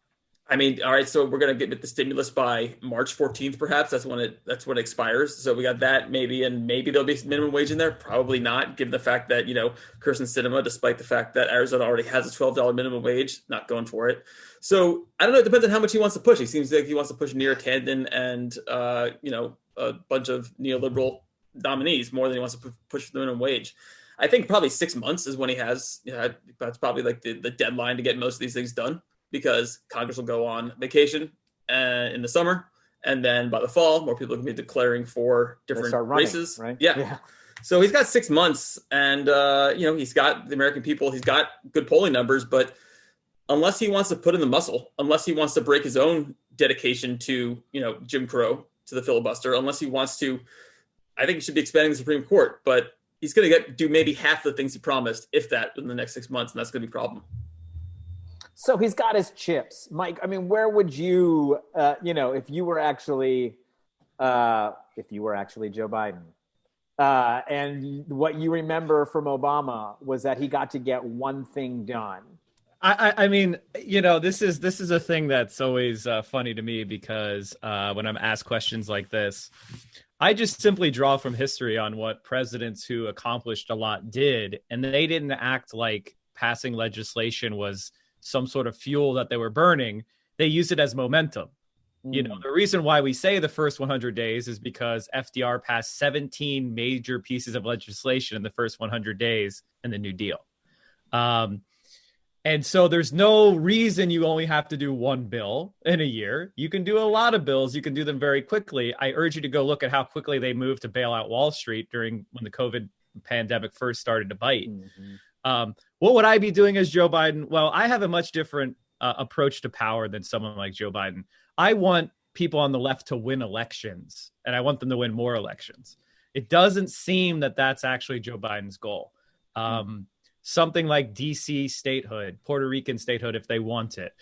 I mean, all right. So we're gonna get the stimulus by March 14th, perhaps. That's when it expires. So we got that maybe, and maybe there'll be minimum wage in there. Probably not, given the fact that Kirsten Sinema, despite the fact that Arizona already has a $12 minimum wage, not going for it. So I don't know. It depends on how much he wants to push. He seems like he wants to push Neera Tanden and a bunch of neoliberal nominees more than he wants to push the minimum wage. I think probably 6 months is when he has. That's probably like the deadline to get most of these things done, because Congress will go on vacation in the summer, and then by the fall, more people can be declaring for different races. Right? Yeah. So he's got 6 months, and he's got the American people. He's got good polling numbers, but unless he wants to put in the muscle, unless he wants to break his own dedication to Jim Crow, to the filibuster, unless he wants to, I think he should be expanding the Supreme Court. But he's going to do maybe half the things he promised, if that, in the next 6 months, and that's going to be a problem. So he's got his chips, Mike. I mean, where would you, if you were actually Joe Biden, and what you remember from Obama was that he got to get one thing done. I mean, this is a thing that's always funny to me, because when I'm asked questions like this, I just simply draw from history on what presidents who accomplished a lot did, and they didn't act like passing legislation was some sort of fuel that they were burning. They used it as momentum. The reason why we say the first 100 days is because FDR passed 17 major pieces of legislation in the first 100 days in the New Deal. And so there's no reason you only have to do one bill in a year. You can do a lot of bills. You can do them very quickly. I urge you to go look at how quickly they moved to bail out Wall Street when the COVID pandemic first started to bite. Mm-hmm. What would I be doing as Joe Biden? Well, I have a much different approach to power than someone like Joe Biden. I want people on the left to win elections, and I want them to win more elections. It doesn't seem that that's actually Joe Biden's goal. Something like DC statehood, Puerto Rican statehood, if they want it.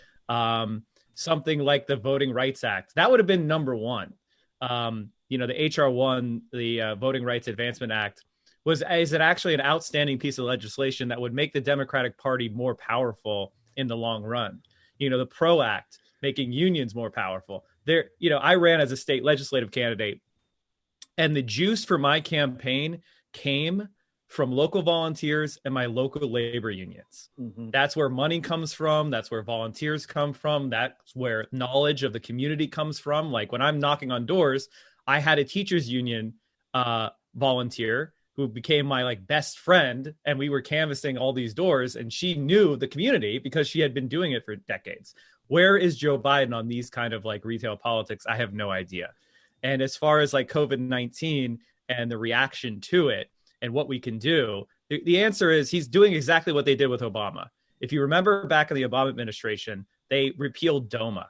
Something like the Voting Rights Act. That would have been number one. The HR 1, the Voting Rights Advancement Act, is it actually an outstanding piece of legislation that would make the Democratic Party more powerful in the long run. The PRO Act, making unions more powerful. I ran as a state legislative candidate, and the juice for my campaign came from local volunteers and my local labor unions. Mm-hmm. That's where money comes from. That's where volunteers come from. That's where knowledge of the community comes from. Like when I'm knocking on doors, I had a teachers union volunteer who became my best friend, and we were canvassing all these doors, and she knew the community because she had been doing it for decades. Where is Joe Biden on these kind of retail politics? I have no idea. And as far as COVID-19 and the reaction to it and what we can do, the answer is he's doing exactly what they did with Obama. If you remember back in the Obama administration, they repealed DOMA.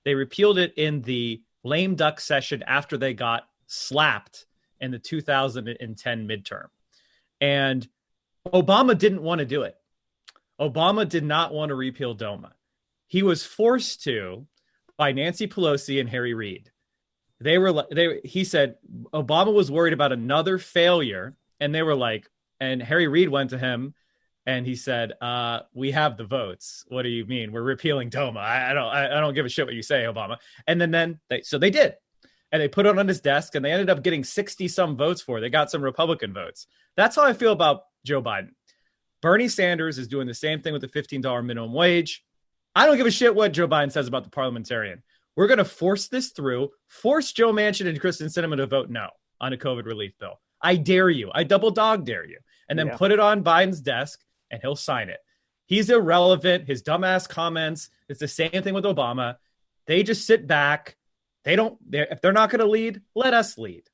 They repealed it in the lame duck session after they got slapped in the 2010 midterm. And Obama didn't want to do it. Obama did not want to repeal DOMA. He was forced to by Nancy Pelosi and Harry Reid. He said Obama was worried about another failure, and they were like, and Harry Reid went to him and he said, we have the votes. What do you mean? We're repealing DOMA. I don't give a shit what you say, Obama. And then they did. And they put it on his desk, and they ended up getting 60 some votes for it. They got some Republican votes. That's how I feel about Joe Biden. Bernie Sanders is doing the same thing with the $15 minimum wage. I don't give a shit what Joe Biden says about the parliamentarian. We're going to force this through, force Joe Manchin and Kristen Sinema to vote no on a COVID relief bill. I dare you. I double dog dare you. And then put it on Biden's desk, and he'll sign it. He's irrelevant. His dumbass comments. It's the same thing with Obama. They just sit back. If they're not going to lead, let us lead.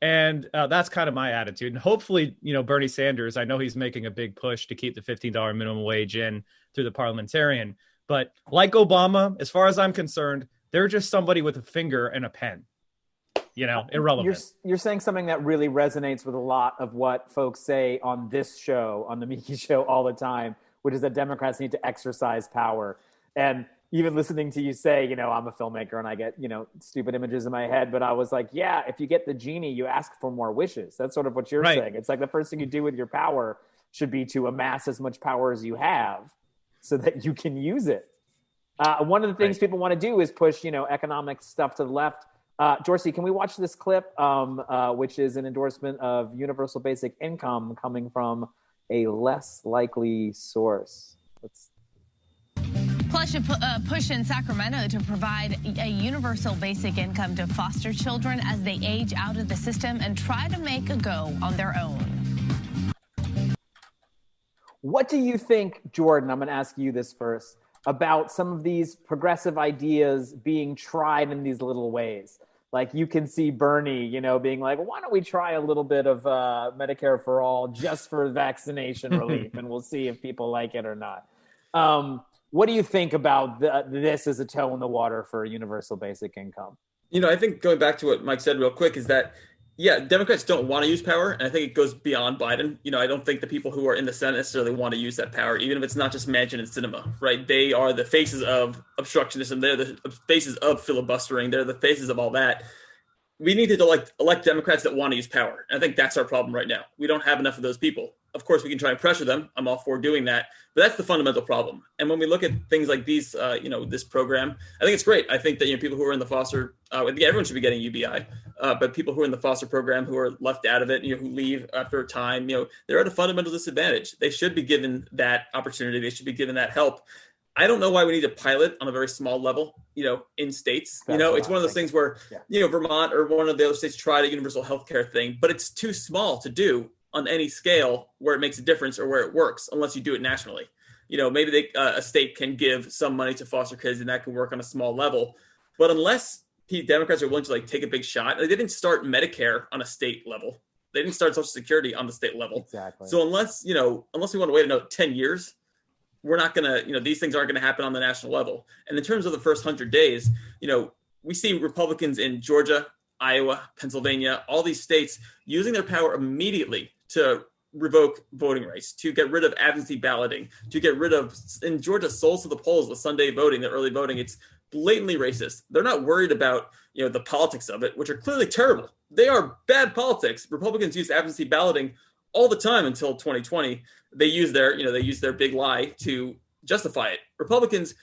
And that's kind of my attitude. And hopefully, Bernie Sanders, I know he's making a big push to keep the $15 minimum wage in through the parliamentarian. But like Obama, as far as I'm concerned, they're just somebody with a finger and a pen. Irrelevant. You're saying something that really resonates with a lot of what folks say on this show, on the Miki Show all the time, which is that Democrats need to exercise power. And even listening to you say, I'm a filmmaker and I get, stupid images in my head. But I was like, yeah, if you get the genie, you ask for more wishes. That's sort of what you're saying. It's like the first thing you do with your power should be to amass as much power as you have so that you can use it. One of the things people want to do is push, economic stuff to the left. Dorsey, can we watch this clip, which is an endorsement of universal basic income coming from a less likely source? Plus, a push in Sacramento to provide a universal basic income to foster children as they age out of the system and try to make a go on their own. What do you think, Jordan, I'm going to ask you this first, about some of these progressive ideas being tried in these little ways? Like you can see Bernie, being like, why don't we try a little bit of Medicare for all just for vaccination relief, and we'll see if people like it or not. What do you think about this as a toe in the water for a universal basic income? I think going back to what Mike said real quick is that, Democrats don't want to use power. And I think it goes beyond Biden. I don't think the people who are in the Senate necessarily want to use that power, even if it's not just Manchin and Sinema, right? They are the faces of obstructionism. They're the faces of filibustering. They're the faces of all that. We need to elect Democrats that want to use power. And I think that's our problem right now. We don't have enough of those people. Of course, we can try and pressure them. I'm all for doing that. But that's the fundamental problem. And when we look at things like these, this program, I think it's great. I think that people who are in the foster, everyone should be getting UBI. But people who are in the foster program who are left out of it, who leave after a time, they're at a fundamental disadvantage. They should be given that opportunity. They should be given that help. I don't know why we need a pilot on a very small level, in states. It's one of those things where, Vermont or one of the other states tried a universal healthcare thing, but it's too small to do on any scale where it makes a difference or where it works unless you do it nationally. Maybe a state can give some money to foster kids and that can work on a small level. But unless Democrats are willing to take a big shot, they didn't start Medicare on a state level. They didn't start Social Security on the state level. Exactly. So unless we want to wait another 10 years, we're not going to, these things aren't going to happen on the national level. And in terms of the first 100 days, we see Republicans in Georgia, Iowa, Pennsylvania, all these states using their power immediately to revoke voting rights, to get rid of absentee balloting, to get rid of, in Georgia, souls to the polls with Sunday voting, the early voting. It's blatantly racist. They're not worried about, the politics of it, which are clearly terrible. They are bad politics. Republicans use absentee balloting all the time until 2020. They use their big lie to justify it. Republicans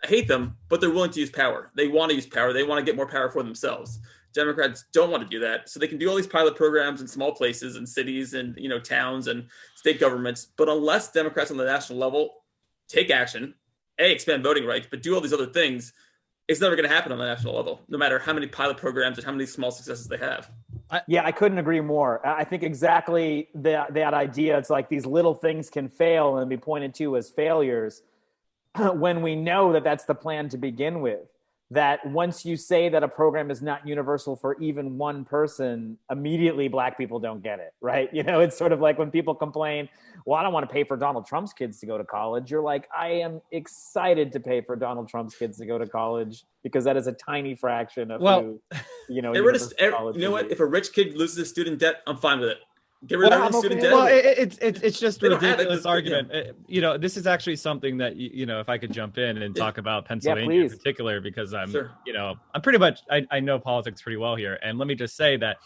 hate them, but they're willing to use power. They want to use power. They want to get more power for themselves. Democrats don't want to do that. So they can do all these pilot programs in small places and cities and, towns and state governments. But unless Democrats on the national level take action, expand voting rights, but do all these other things, it's never going to happen on the national level, no matter how many pilot programs and how many small successes they have. I couldn't agree more. I think exactly that idea. It's like these little things can fail and be pointed to as failures when we know that that's the plan to begin with. that once you say that a program is not universal for even one person, immediately black people don't get it, right? You know, it's sort of like when people complain, well, I don't want to pay for Donald Trump's kids to go to college. You're like, I am excited to pay for Donald Trump's kids to go to college because that is a tiny fraction of who, you know, you know what? If a rich kid loses his student debt, I'm fine with it. Get rid of student debt. Well, it's just a ridiculous argument. You know, this is actually something that, you know, if I could jump in and talk about Pennsylvania in particular, because I'm, you know, I'm pretty much, I know politics pretty well here. And let me just say that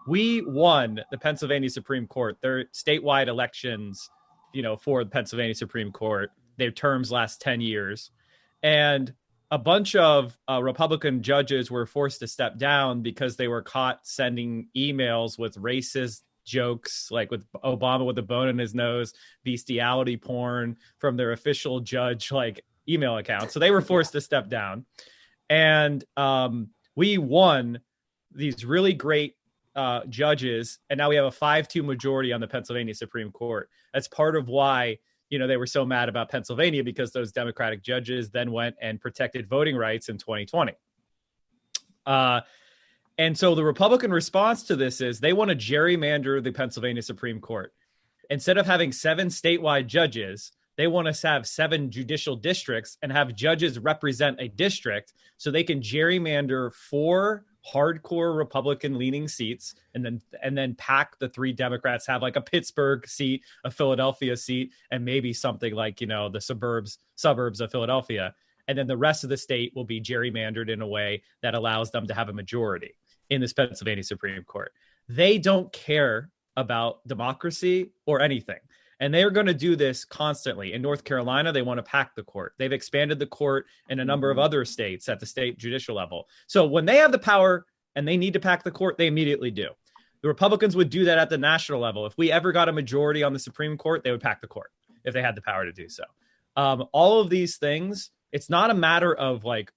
we won the Pennsylvania Supreme Court. Their statewide elections, you know, for the Pennsylvania Supreme Court, their terms last 10 years. And a bunch of Republican judges were forced to step down because they were caught sending emails with racist jokes, like with Obama with a bone in his nose, bestiality porn from their official judge like email account. So they were forced to step down. And we won these really great judges. And now we have a 5-2 majority on the Pennsylvania Supreme Court. That's part of why, you know, they were so mad about Pennsylvania, because those Democratic judges then went and protected voting rights in 2020. And so the Republican response to this is they want to gerrymander the Pennsylvania Supreme Court. Instead of having 7 statewide judges, they want us to have 7 judicial districts and have judges represent a district so they can gerrymander 4 hardcore Republican leaning seats and then pack the 3 Democrats, have like a Pittsburgh seat, a Philadelphia seat, and maybe something like, you know, the suburbs of Philadelphia. And then the rest of the state will be gerrymandered in a way that allows them to have a majority in this Pennsylvania Supreme Court. They don't care about democracy or anything. And they are going to do this constantly. In North Carolina, they want to pack the court. They've expanded the court in a number of other states at the state judicial level. So when they have the power and they need to pack the court, they immediately do. The Republicans would do that at the national level. If we ever got a majority on the Supreme Court, they would pack the court if they had the power to do so. All of these things, it's not a matter of like,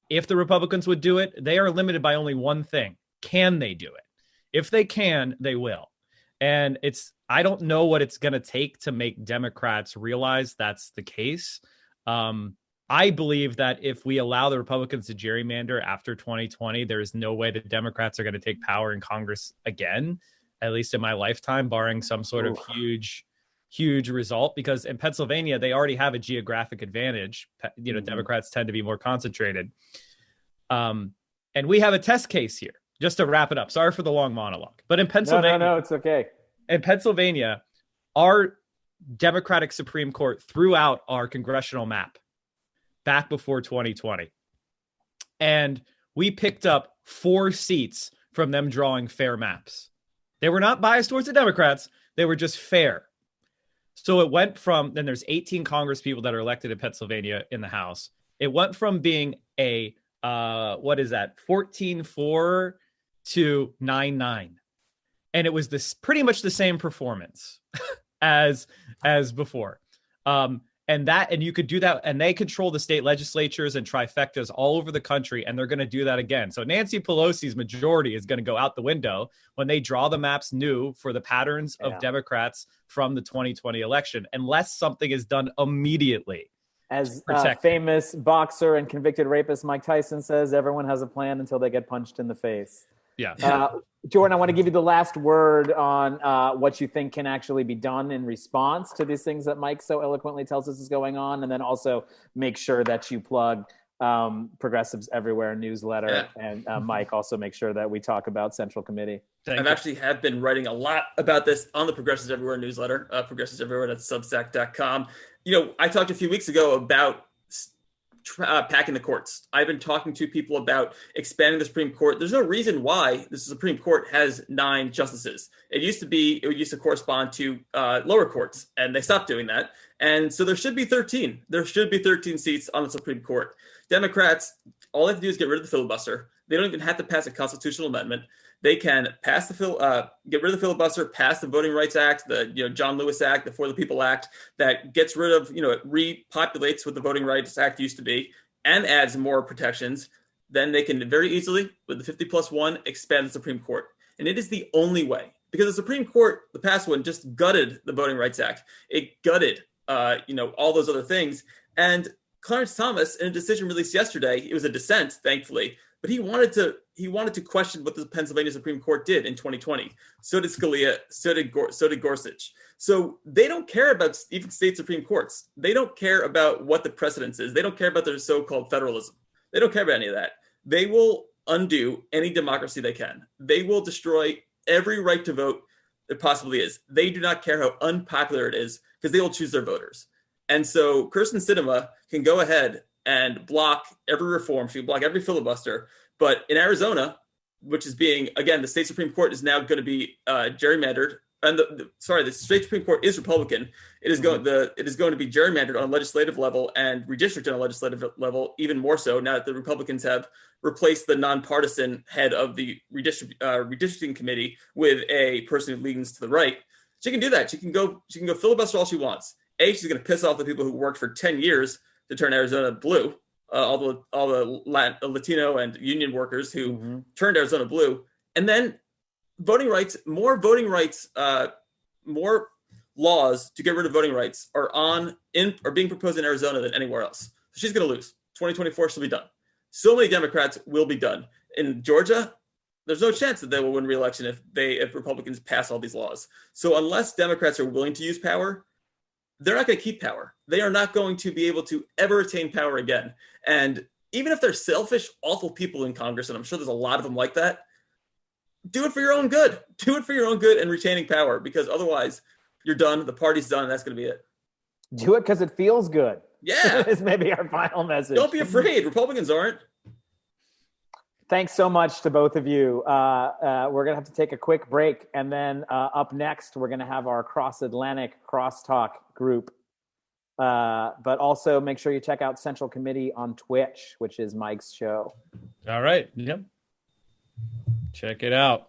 if the Republicans would do it, they are limited by only one thing. Can they do it? If they can, they will. And I don't know what it's going to take to make Democrats realize that's the case. I believe that if we allow the Republicans to gerrymander after 2020, there is no way the Democrats are going to take power in Congress again, at least in my lifetime, barring some sort of huge result. Because in Pennsylvania, they already have a geographic advantage. You know, Democrats tend to be more concentrated. And we have a test case here. Just to wrap it up. Sorry for the long monologue. But in Pennsylvania... No, it's okay. In Pennsylvania, our Democratic Supreme Court threw out our congressional map back before 2020. And we picked up 4 seats from them drawing fair maps. They were not biased towards the Democrats. They were just fair. So it went from... Then there's 18 Congress people that are elected in Pennsylvania in the House. It went from being a... 14-4 to 9-9. And it was this pretty much the same performance as before. And you could do that, and they control the state legislatures and trifectas all over the country, and they're going to do that again. So Nancy Pelosi's majority is going to go out the window when they draw the maps new for the patterns of Democrats from the 2020 election, unless something is done immediately. As famous boxer and convicted rapist Mike Tyson says, everyone has a plan until they get punched in the face. Yeah. Jordan, I want to give you the last word on what you think can actually be done in response to these things that Mike so eloquently tells us is going on. And then also make sure that you plug Progressives Everywhere newsletter. Yeah. And Mike, also make sure that we talk about Central Committee. I've actually have been writing a lot about this on the Progressives Everywhere newsletter, progressiveseverywhere.substack.com. You know, I talked a few weeks ago about packing the courts. I've been talking to people about expanding the Supreme Court. There's no reason why the Supreme Court has 9 justices. It used to correspond to lower courts, and they stopped doing that. And so there should be 13. There should be 13 seats on the Supreme Court. Democrats, all they have to do is get rid of the filibuster. They don't even have to pass a constitutional amendment. They can pass get rid of the filibuster, pass the Voting Rights Act, the John Lewis Act, the For the People Act, that gets rid of, it repopulates what the Voting Rights Act used to be and adds more protections. Then they can very easily, with the 50+1, expand the Supreme Court. And it is the only way, because the Supreme Court, the past one, just gutted the Voting Rights Act. It gutted, all those other things. And Clarence Thomas, in a decision released yesterday, it was a dissent, thankfully, but he wanted to question what the Pennsylvania Supreme Court did in 2020. So did Scalia. So did Gorsuch. So they don't care about even state Supreme Courts. They don't care about what the precedence is. They don't care about their so-called federalism. They don't care about any of that. They will undo any democracy they can. They will destroy every right to vote there possibly is. They do not care how unpopular it is because they will choose their voters. And so Kyrsten Sinema can go ahead and block every reform. She can block every filibuster. But in Arizona, which is being, again, the state Supreme Court is now going to be gerrymandered. And the state Supreme Court is Republican. It is going to be gerrymandered on a legislative level and redistricted on a legislative level, even more so now that the Republicans have replaced the nonpartisan head of the redistricting committee with a person who leans to the right. She can do that. She can go filibuster all she wants. She's going to piss off the people who worked for 10 years to turn Arizona blue, all the Latino and union workers who turned Arizona blue. And then more voting rights, more laws to get rid of voting rights are being proposed in Arizona than anywhere else. So she's going to lose. 2024, she'll be done. So many Democrats will be done. In Georgia, there's no chance that they will win re-election if Republicans pass all these laws. So unless Democrats are willing to use power, they're not going to keep power. They are not going to be able to ever attain power again. And even if they're selfish, awful people in Congress, and I'm sure there's a lot of them like that, do it for your own good. Do it for your own good and retaining power, because otherwise you're done. The party's done. And that's going to be it. Do it because it feels good. Yeah. Is maybe our final message. Don't be afraid. Republicans aren't. Thanks so much to both of you. We're going to have to take a quick break. And then up next, we're going to have our cross-Atlantic crosstalk group. But also make sure you check out Central Committee on Twitch, which is Mike's show. All right. Yep. Check it out.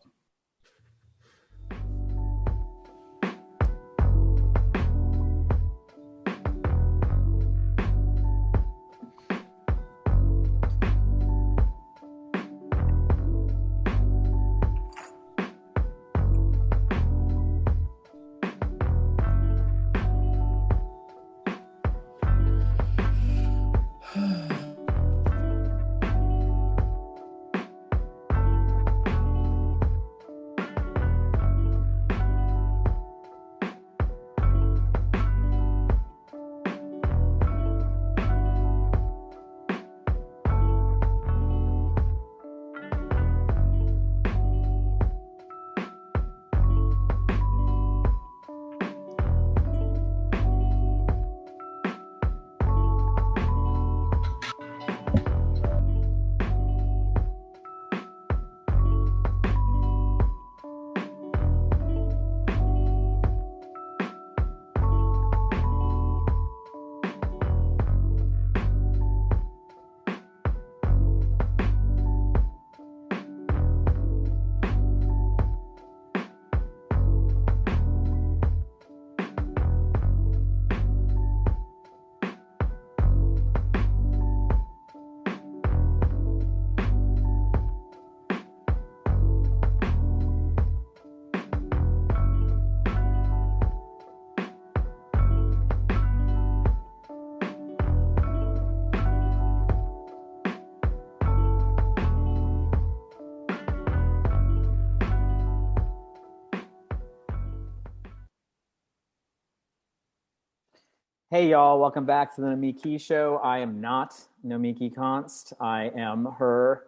Hey, y'all. Welcome back to the Nomiki Show. I am not Nomiki Konst. I am her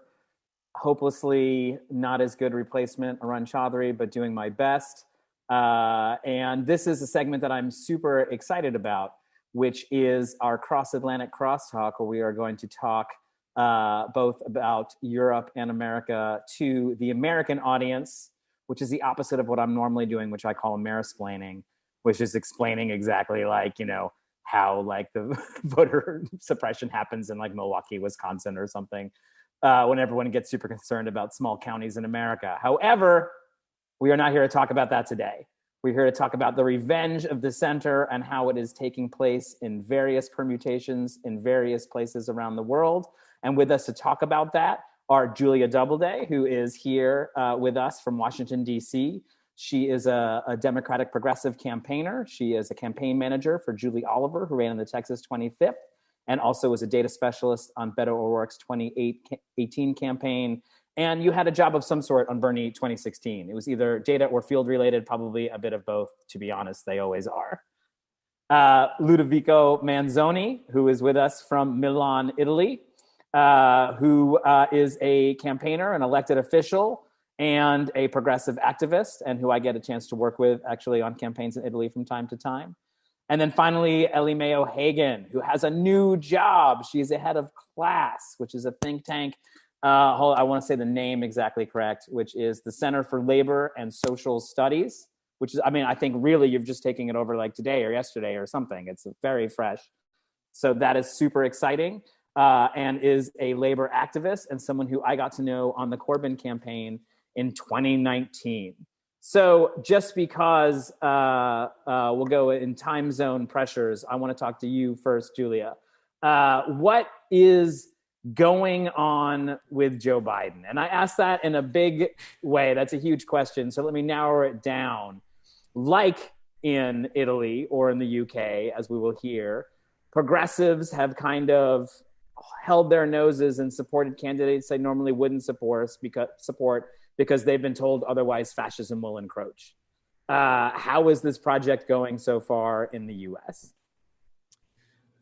hopelessly not as good replacement, Arun Chaudhary, but doing my best. And this is a segment that I'm super excited about, which is our cross-Atlantic crosstalk, where we are going to talk both about Europe and America to the American audience, which is the opposite of what I'm normally doing, which I call Amerisplaining, which is explaining exactly like, you know, how like the voter suppression happens in like Milwaukee, Wisconsin or something, when everyone gets super concerned about small counties in America. However, we are not here to talk about that today. We're here to talk about the revenge of the center and how it is taking place in various permutations in various places around the world. And with us to talk about that are Julia Doubleday, who is here with us from Washington, D.C. She is a Democratic progressive campaigner. She is a campaign manager for Julie Oliver, who ran in the Texas 25th. and also was a data specialist on Beto O'Rourke's 2018 campaign. And you had a job of some sort on Bernie 2016. It was either data or field related, probably a bit of both, to be honest. They always are. Ludovico Manzoni, who is with us from Milan, Italy, who is a campaigner, an elected official, and a progressive activist, and who I get a chance to work with actually on campaigns in Italy from time to time. And then finally, Ellie Mae O'Hagan, who has a new job. She's a head of class, which is a think tank. I want to say the name exactly correct, which is the Center for Labor and Social Studies, which is, I mean, I think really you've just taken it over like today or yesterday or something. It's very fresh. So that is super exciting, and is a labor activist and someone who I got to know on the Corbyn campaign in 2019. So just because we'll go in time zone pressures, I want to talk to you first, Julia. What is going on with Joe Biden? And I asked that in a big way. That's a huge question. So let me narrow it down. Like in Italy or in the UK, as we will hear, progressives have kind of held their noses and supported candidates they normally wouldn't support because they've been told otherwise fascism will encroach. How is this project going so far in the US?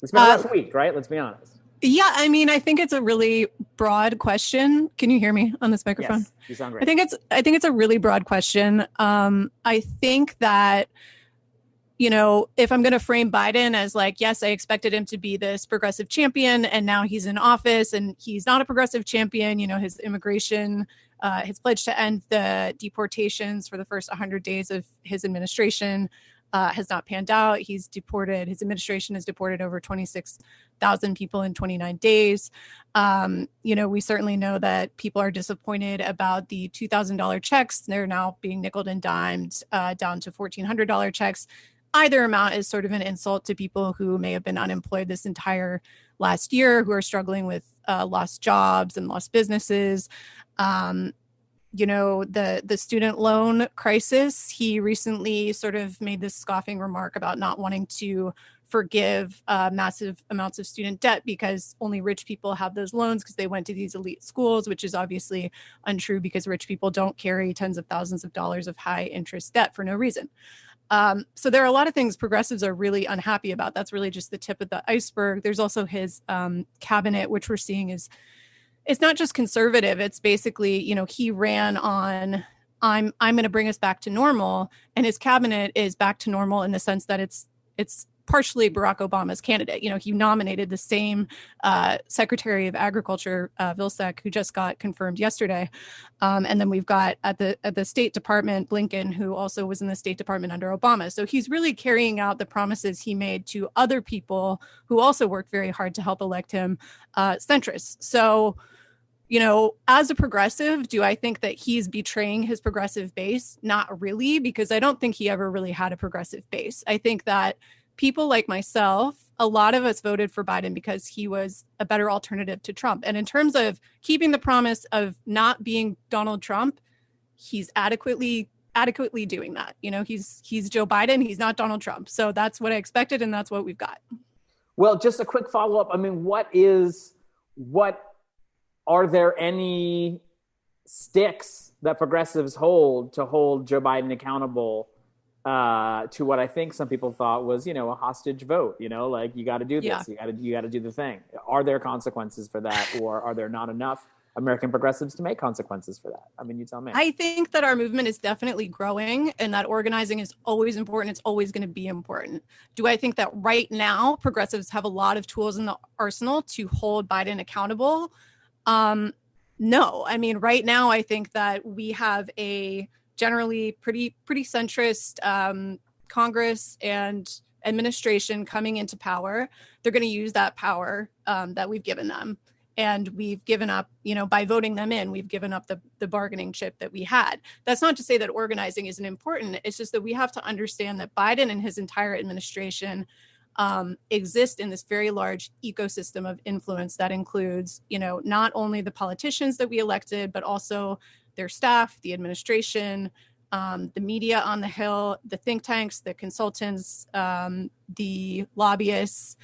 It's been a rough week, right? Let's be honest. Yeah, I mean, I think it's a really broad question. Can you hear me on this microphone? Yes, you sound great. I think it's a really broad question. I think that, you know, if I'm going to frame Biden as like, yes, I expected him to be this progressive champion, and now he's in office and he's not a progressive champion. You know, his immigration, his pledge to end the deportations for the first 100 days of his administration has not panned out. His administration has deported over 26,000 people in 29 days. You know, we certainly know that people are disappointed about the $2,000 checks. They're now being nickeled and dimed down to $1,400 checks. Either amount is sort of an insult to people who may have been unemployed this entire last year, who are struggling with lost jobs and lost businesses. You know, the student loan crisis, he recently sort of made this scoffing remark about not wanting to forgive massive amounts of student debt because only rich people have those loans because they went to these elite schools, which is obviously untrue because rich people don't carry tens of thousands of dollars of high interest debt for no reason. So there are a lot of things progressives are really unhappy about. That's really just the tip of the iceberg. There's also his cabinet, which we're seeing is, it's not just conservative. It's basically, you know, he ran on, I'm going to bring us back to normal, and his cabinet is back to normal in the sense that it's partially Barack Obama's candidate. You know, he nominated the same Secretary of Agriculture, Vilsack, who just got confirmed yesterday. And then we've got at the State Department, Blinken, who also was in the State Department under Obama. So he's really carrying out the promises he made to other people who also worked very hard to help elect him, centrists. So, you know, as a progressive, do I think that he's betraying his progressive base? Not really, because I don't think he ever really had a progressive base. I think that people like myself, a lot of us voted for Biden because he was a better alternative to Trump. And in terms of keeping the promise of not being Donald Trump, he's adequately doing that. You know, he's Joe Biden. He's not Donald Trump. So that's what I expected, and that's what we've got. Well, just a quick follow-up. I mean, are there any sticks that progressives hold to hold Joe Biden accountable to what I think some people thought was, you know, a hostage vote? You know, like, you got to do this, you got to do the thing. Are there consequences for that, or are there not enough American progressives to make consequences for that? I mean, you tell me. I think that our movement is definitely growing, and that organizing is always important. It's always going to be important. Do I think that right now progressives have a lot of tools in the arsenal to hold Biden accountable? No. I mean, right now, I think that we have a generally pretty centrist Congress and administration coming into power. They're going to use that power that we've given them. And we've given up, you know, by voting them in, we've given up the bargaining chip that we had. That's not to say that organizing isn't important. It's just that we have to understand that Biden and his entire administration exist in this very large ecosystem of influence that includes, you know, not only the politicians that we elected, but also their staff, the administration, the media on the Hill, the think tanks, the consultants, the lobbyists.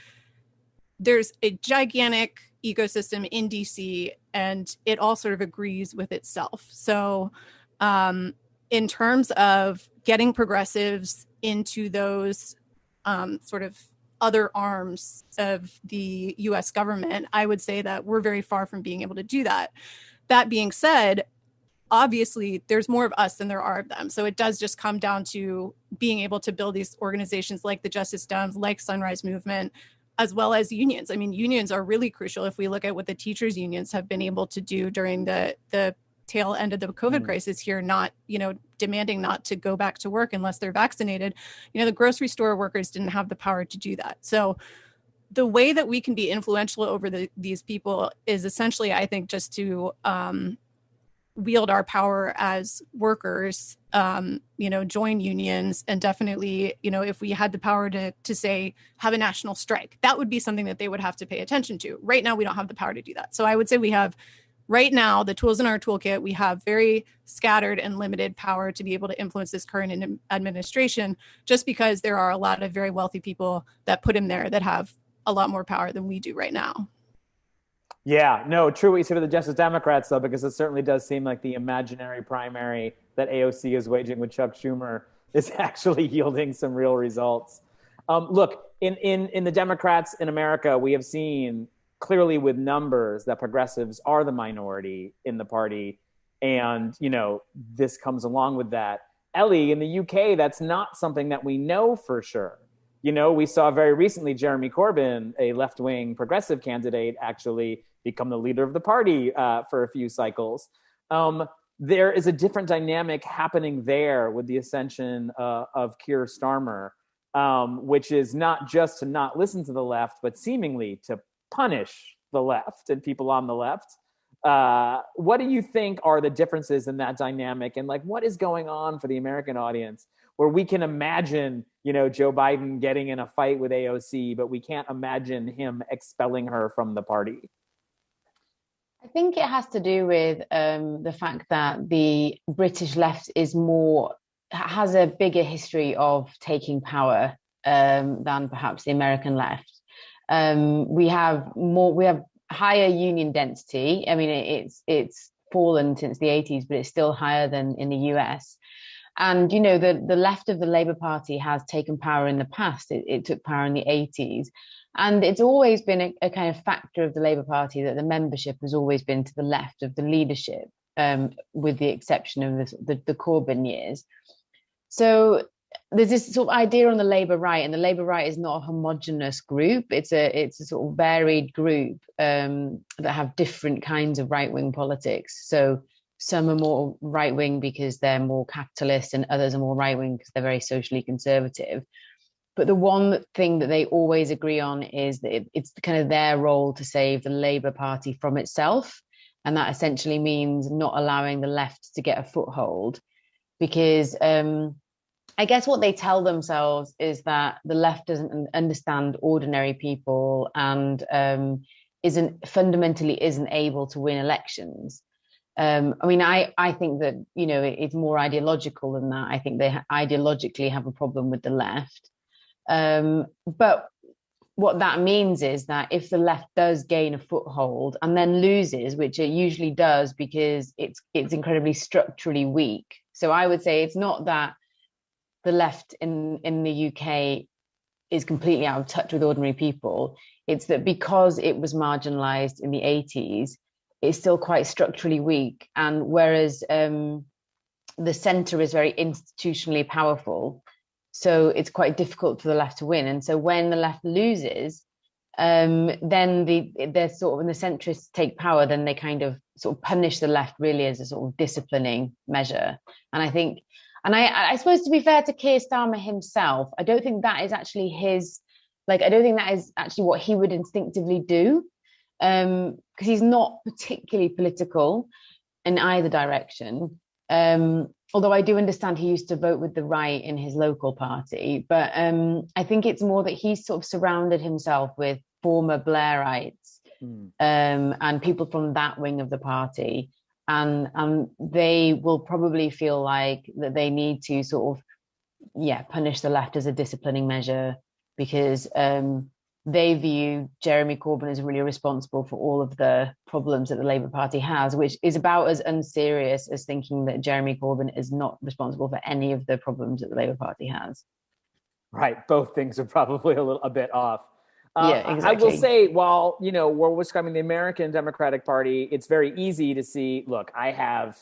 there's a gigantic ecosystem in DC, and it all sort of agrees with itself. So in terms of getting progressives into those sort of other arms of the US government, I would say that we're very far from being able to do that. That being said, obviously there's more of us than there are of them. So it does just come down to being able to build these organizations like the Justice Dems, like Sunrise Movement, as well as unions. I mean, unions are really crucial. If we look at what the teachers unions have been able to do during the tail end of the COVID crisis here, not, demanding not to go back to work unless they're vaccinated. The grocery store workers didn't have the power to do that. So the way that we can be influential over these people is essentially, I think, just to wield our power as workers, join unions, and definitely, if we had the power to say, have a national strike, that would be something that they would have to pay attention to. Right now, we don't have the power to do that. So I would say we have, right now, the tools in our toolkit, we have very scattered and limited power to be able to influence this current administration, just because there are a lot of very wealthy people that put him there that have a lot more power than we do right now. Yeah, no, true what you said to the Justice Democrats, though, because it certainly does seem like the imaginary primary that AOC is waging with Chuck Schumer is actually yielding some real results. Look, in the Democrats in America, we have seen clearly with numbers that progressives are the minority in the party. And, this comes along with that. Ellie, in the UK, that's not something that we know for sure. We saw very recently Jeremy Corbyn, a left-wing progressive candidate, actually become the leader of the party for a few cycles. There is a different dynamic happening there with the ascension of Keir Starmer, which is not just to not listen to the left, but seemingly to punish the left and people on the left. What do you think are the differences in that dynamic? And what is going on for the American audience where we can imagine, Joe Biden getting in a fight with AOC, but we can't imagine him expelling her from the party? I think it has to do with the fact that the British left has a bigger history of taking power than perhaps the American left. We have higher union density. I mean, it's fallen since the 80s, but it's still higher than in the US. And, the left of the Labour Party has taken power in the past. It took power in the 80s. And it's always been a kind of factor of the Labour Party that the membership has always been to the left of the leadership, with the exception of the Corbyn years. So there's this sort of idea on the Labour right, and the Labour right is not a homogenous group. It's a sort of varied group that have different kinds of right-wing politics. So some are more right-wing because they're more capitalist, and others are more right-wing because they're very socially conservative. But the one thing that they always agree on is that it's kind of their role to save the Labour Party from itself. And that essentially means not allowing the left to get a foothold, because I guess what they tell themselves is that the left doesn't understand ordinary people and fundamentally isn't able to win elections. I think that, it's more ideological than that. I think they ideologically have a problem with the left. But what that means is that if the left does gain a foothold and then loses, which it usually does because it's incredibly structurally weak. So I would say it's not that the left in the UK is completely out of touch with ordinary people. It's that because it was marginalized in the 80s, it's still quite structurally weak. And whereas the centre is very institutionally powerful, so it's quite difficult for the left to win. And so when the left loses, then they're sort of, when the centrists take power, then they kind of sort of punish the left really as a sort of disciplining measure. And I think, I suppose, to be fair to Keir Starmer himself, I don't think that is actually I don't think that is actually what he would instinctively do, because he's not particularly political in either direction. Although I do understand he used to vote with the right in his local party, but I think it's more that he's sort of surrounded himself with former Blairites and people from that wing of the party, and they will probably feel like that they need to sort of punish the left as a disciplining measure, because they view Jeremy Corbyn as really responsible for all of the problems that the Labour Party has, which is about as unserious as thinking that Jeremy Corbyn is not responsible for any of the problems that the Labour Party has. Right. Both things are probably a bit off. Yeah, exactly. I will say, while, we're describing the American Democratic Party, it's very easy to see, look, I have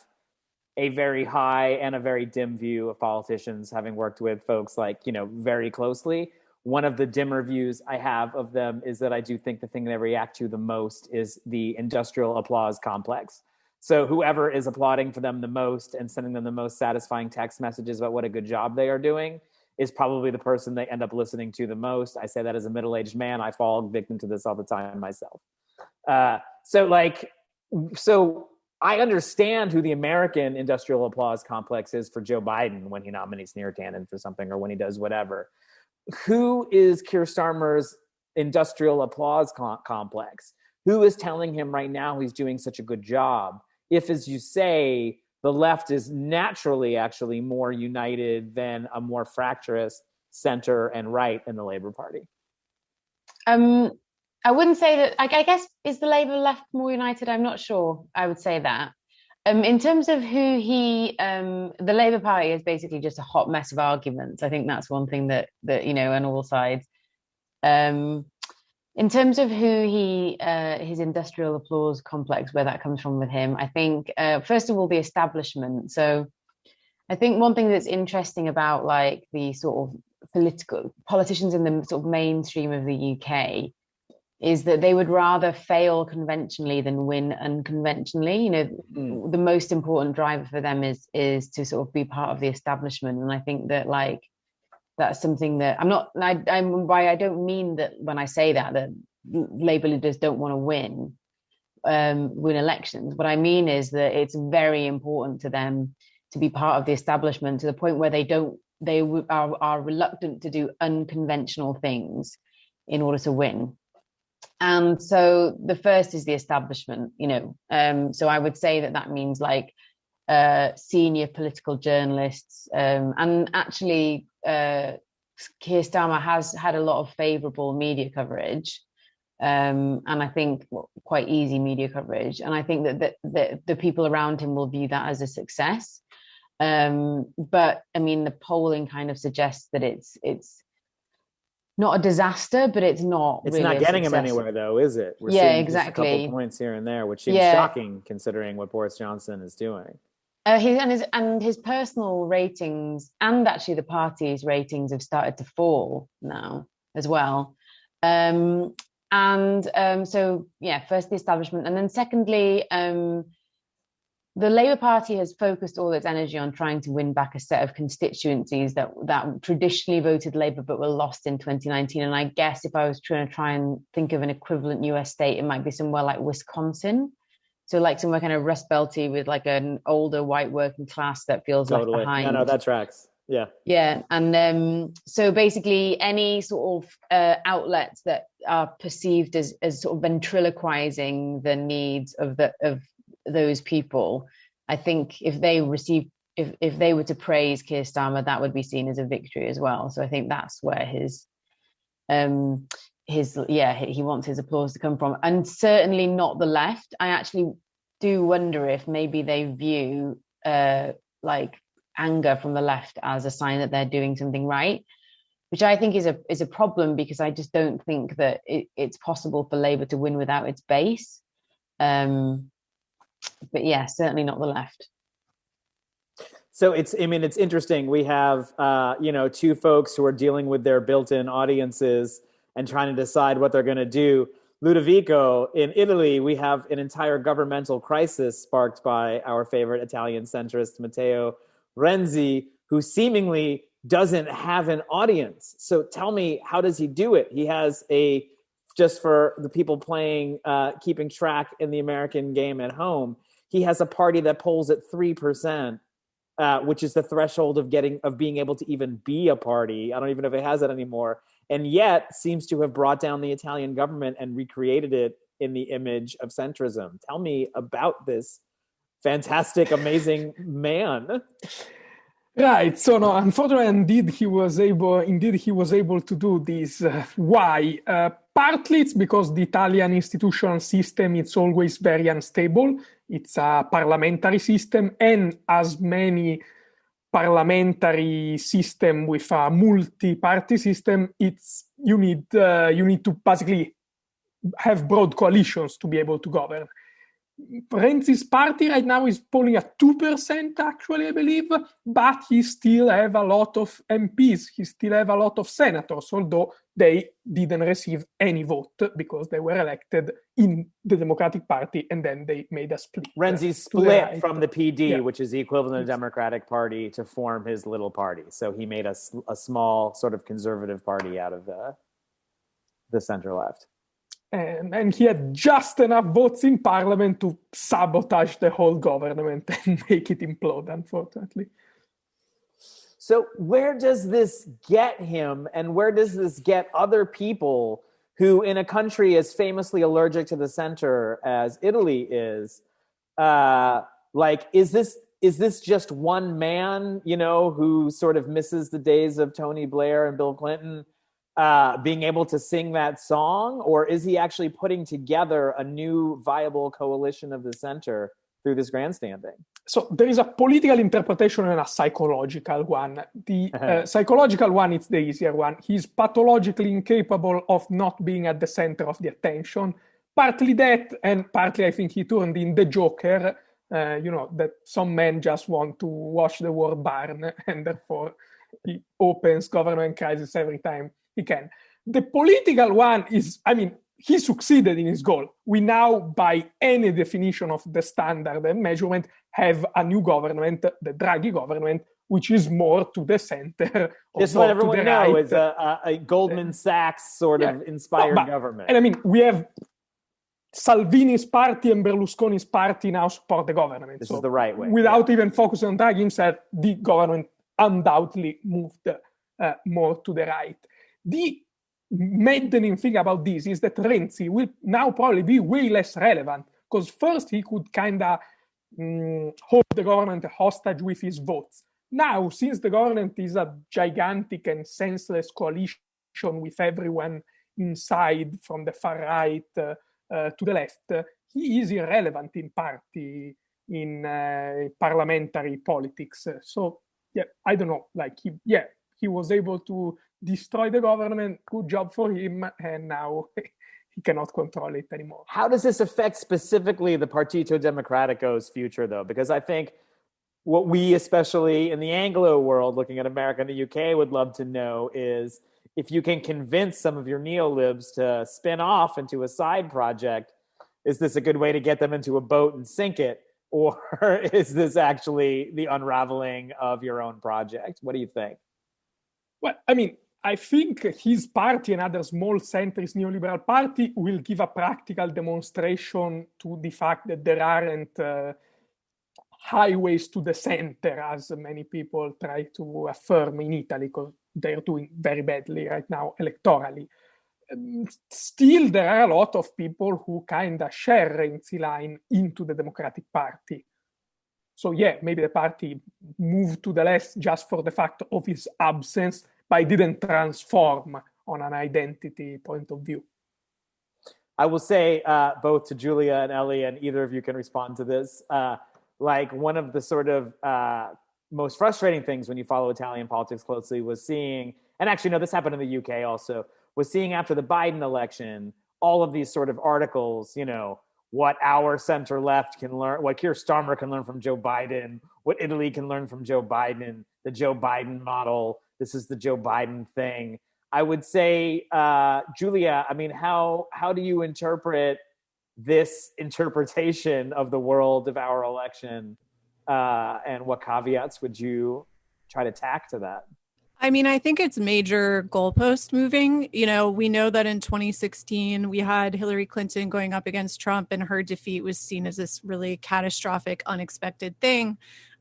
a very high and a very dim view of politicians, having worked with folks like, very closely. One of the dimmer views I have of them is that I do think the thing they react to the most is the industrial applause complex. So whoever is applauding for them the most and sending them the most satisfying text messages about what a good job they are doing is probably the person they end up listening to the most. I say that as a middle-aged man. I fall victim to this all the time myself. So I understand who the American industrial applause complex is for Joe Biden when he nominates Neera Tanden for something or when he does whatever. Who is Keir Starmer's industrial applause complex? Who is telling him right now he's doing such a good job? If, as you say, the left is naturally actually more united than a more fractious center and right in the Labour Party. I wouldn't say that. I guess, is the Labour left more united? I'm not sure. I would say that. In terms of who the Labour Party is basically just a hot mess of arguments. I think that's one thing that on all sides. In terms of who his industrial applause complex, where that comes from with him, I think first of all the establishment. So I think one thing that's interesting about like the sort of politicians in the sort of mainstream of the UK is that they would rather fail conventionally than win unconventionally. The most important driver for them is to sort of be part of the establishment. And I think that like that's something that I don't mean that when I say that Labour leaders don't want to win elections. What I mean is that it's very important to them to be part of the establishment to the point where they are reluctant to do unconventional things in order to win. And so the first is the establishment, so I would say that means like senior political journalists, and actually Keir Starmer has had a lot of favourable media coverage, and I think quite easy media coverage, and I think that the people around him will view that as a success. But I mean, the polling kind of suggests that it's not a disaster, but it's not. It's really not getting him anywhere, though, is it? We're seeing exactly. Just a couple points here and there, which seems shocking considering what Boris Johnson is doing. His personal ratings and actually the party's ratings have started to fall now as well. So first the establishment, and then secondly, the Labour Party has focused all its energy on trying to win back a set of constituencies that traditionally voted Labour but were lost in 2019. And I guess if I was trying to try and think of an equivalent US state, it might be somewhere like Wisconsin. So like somewhere kind of Rust Belty with like an older white working class that feels left behind. No, that tracks. Yeah. Yeah. And so basically any sort of outlets that are perceived as sort of ventriloquizing the needs of those people, I think if they were to praise Keir Starmer, that would be seen as a victory as well. So I think that's where he wants his applause to come from, and certainly not the left. I actually do wonder if maybe they view like anger from the left as a sign that they're doing something right, which I think is a problem, because I just don't think that it's possible for Labour to win without its base. But yeah, certainly not the left. So it's interesting. We have, two folks who are dealing with their built-in audiences and trying to decide what they're going to do. Ludovico, in Italy, we have an entire governmental crisis sparked by our favorite Italian centrist, Matteo Renzi, who seemingly doesn't have an audience. So tell me, how does he do it? He has just for the people playing, keeping track in the American game at home, he has a party that polls at 3%, which is the threshold of being able to even be a party. I don't even know if it has it anymore. And yet seems to have brought down the Italian government and recreated it in the image of centrism. Tell me about this fantastic, amazing man. Right. So no, unfortunately, indeed he was able to do this. Why? Partly it's because the Italian institutional system is always very unstable. It's a parliamentary system, and as many parliamentary system with a multi-party system, you need to basically have broad coalitions to be able to govern. Renzi's party right now is polling at 2%, actually, I believe, but he still have a lot of MPs. He still have a lot of senators, although they didn't receive any vote because they were elected in the Democratic Party, and then they made a split. Renzi split from the PD, which is the equivalent of the Democratic Party, to form his little party. So he made a small sort of conservative party out of the center left. And he had just enough votes in parliament to sabotage the whole government and make it implode, unfortunately. So where does this get him, and where does this get other people who, in a country as famously allergic to the center as Italy is, is this just one man, who sort of misses the days of Tony Blair and Bill Clinton, being able to sing that song? Or is he actually putting together a new viable coalition of the center through this grandstanding? So there is a political interpretation and a psychological one. The psychological one is the easier one. He's pathologically incapable of not being at the center of the attention. Partly that, and partly I think he turned in the Joker, that some men just want to watch the world burn, and therefore he opens government crisis every time he can. The political one is, he succeeded in his goal. We now, by any definition of the standard and measurement, have a new government, the Draghi government, which is more to the center. Just let everyone know, it's a Goldman Sachs sort of inspired government. And we have Salvini's party and Berlusconi's party now support the government. This is the right way. Without even focusing on Draghi himself, the government undoubtedly moved more to the right. The maddening thing about this is that Renzi will now probably be way less relevant, because first he could kind of hold the government hostage with his votes. Now, since the government is a gigantic and senseless coalition with everyone inside from the far right to the left, he is irrelevant in parliamentary politics. So, I don't know, he was able to destroy the government. Good job for him. And now he cannot control it anymore. How does this affect specifically the Partito Democratico's future, though? Because I think what we, especially in the Anglo world, looking at America and the UK, would love to know is if you can convince some of your neolibs to spin off into a side project, is this a good way to get them into a boat and sink it? Or is this actually the unraveling of your own project? What do you think? Well, I think his party and other small centrist neoliberal party will give a practical demonstration to the fact that there aren't highways to the center, as many people try to affirm in Italy, because they're doing very badly right now electorally. Still, there are a lot of people who kind of share Renzi line into the Democratic Party. So maybe the party moved to the left just for the fact of his absence, but it didn't transform on an identity point of view. I will say both to Julia and Ellie, and either of you can respond to this, one of the sort of most frustrating things when you follow Italian politics closely was seeing, and actually, no, this happened in the UK also, was seeing after the Biden election, all of these sort of articles, what our center left can learn, what Keir Starmer can learn from Joe Biden, what Italy can learn from Joe Biden, the Joe Biden model. This is the Joe Biden thing. I would say, Julia, how do you interpret this interpretation of the world of our election? And what caveats would you try to tack to that? I think it's major goalpost moving. We know that in 2016, we had Hillary Clinton going up against Trump, and her defeat was seen as this really catastrophic, unexpected thing.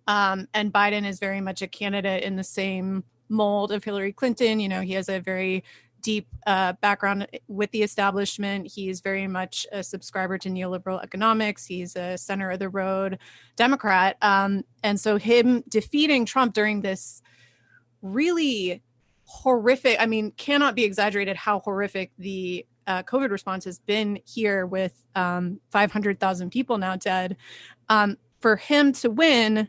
And Biden is very much a candidate in the same mold of Hillary Clinton. He has a very deep background with the establishment. He's very much a subscriber to neoliberal economics. He's a center of the road Democrat. And so him defeating Trump during this really horrific, I mean, cannot be exaggerated how horrific the COVID response has been here with 500,000 people now dead. For him to win,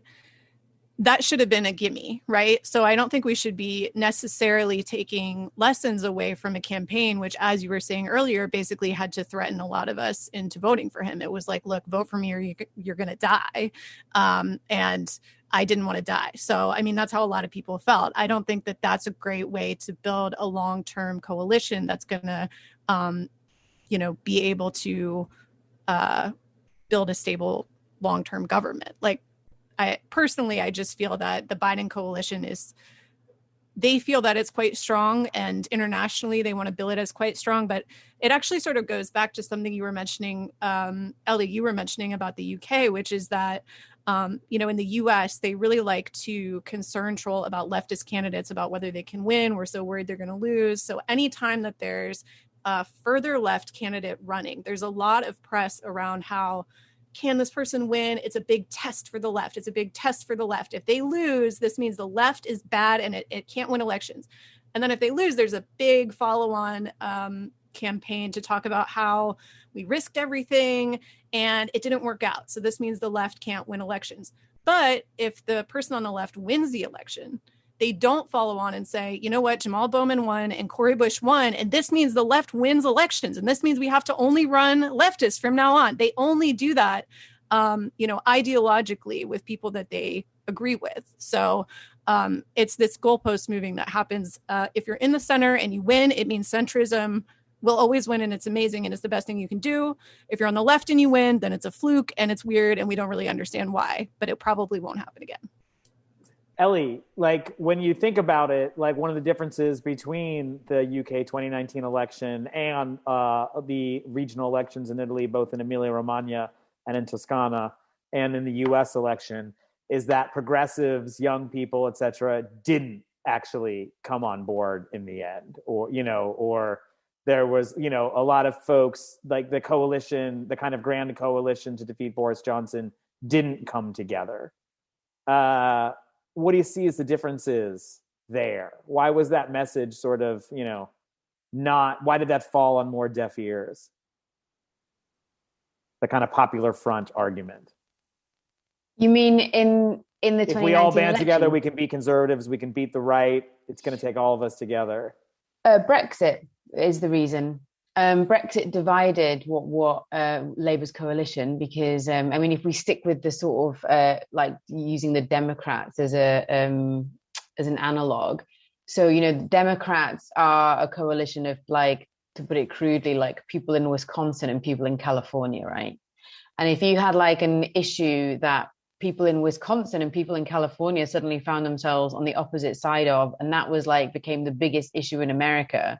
that should have been a gimme, right? So I don't think we should be necessarily taking lessons away from a campaign, which, as you were saying earlier, basically had to threaten a lot of us into voting for him. It was like, look, vote for me or you're going to die. And I didn't want to die. So, I mean, that's how a lot of people felt. I don't think that that's a great way to build a long-term coalition that's going to, be able to build a stable long-term government. Like, I just feel that the Biden coalition they feel that it's quite strong, and internationally they want to bill it as quite strong. But it actually sort of goes back to something you were mentioning, Ellie, you were mentioning about the UK, which is that, in the US, they really like to concern troll about leftist candidates, about whether they can win. We're so worried they're going to lose. So anytime that there's a further left candidate running, there's a lot of press around how, can this person win? It's a big test for the left. It's a big test for the left. If they lose, this means the left is bad and it can't win elections. And then if they lose, there's a big follow-on campaign to talk about how we risked everything and it didn't work out. So this means the left can't win elections. But if the person on the left wins the election, they don't follow on and say, you know what, Jamal Bowman won and Cori Bush won, and this means the left wins elections, and this means we have to only run leftists from now on. They only do that, ideologically with people that they agree with. So it's this goalpost moving that happens. If you're in the center and you win, it means centrism will always win, and it's amazing, and it's the best thing you can do. If you're on the left and you win, then it's a fluke, and it's weird, and we don't really understand why, but it probably won't happen again. Ellie, like when you think about it, like one of the differences between the UK 2019 election and the regional elections in Italy, both in Emilia-Romagna and in Toscana, and in the US election, is that progressives, young people, et cetera, didn't actually come on board in the end, or there was, a lot of folks, like the coalition, the kind of grand coalition to defeat Boris Johnson didn't come together. What do you see as the differences there? Why was that message sort of, why did that fall on more deaf ears? The kind of popular front argument. You mean in the 2019 if we all band election? together, we can beat conservatives, we can beat the right. It's going to take all of us together. Brexit is the reason. Brexit divided what Labour's coalition, because if we stick with the sort of like using the Democrats as an analog, so the Democrats are a coalition of, like, to put it crudely, like people in Wisconsin and people in California, right? And if you had like an issue that people in Wisconsin and people in California suddenly found themselves on the opposite side of, and that was like became the biggest issue in America,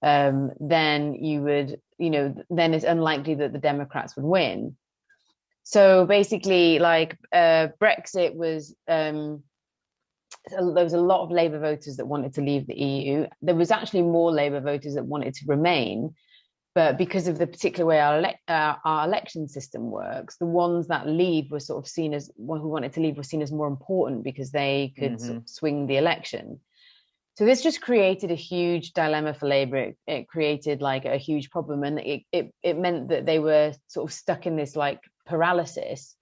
then you would, then it's unlikely that the Democrats would win. So basically, like Brexit was, there was a lot of Labour voters that wanted to leave the EU. There was actually more Labour voters that wanted to remain. But because of the particular way our election system works, the ones that leave were sort of seen as, who wanted to leave were seen as more important because they could sort of swing the election. So this just created a huge dilemma for Labour. It created like a huge problem, and it meant that they were sort of stuck in this like paralysis.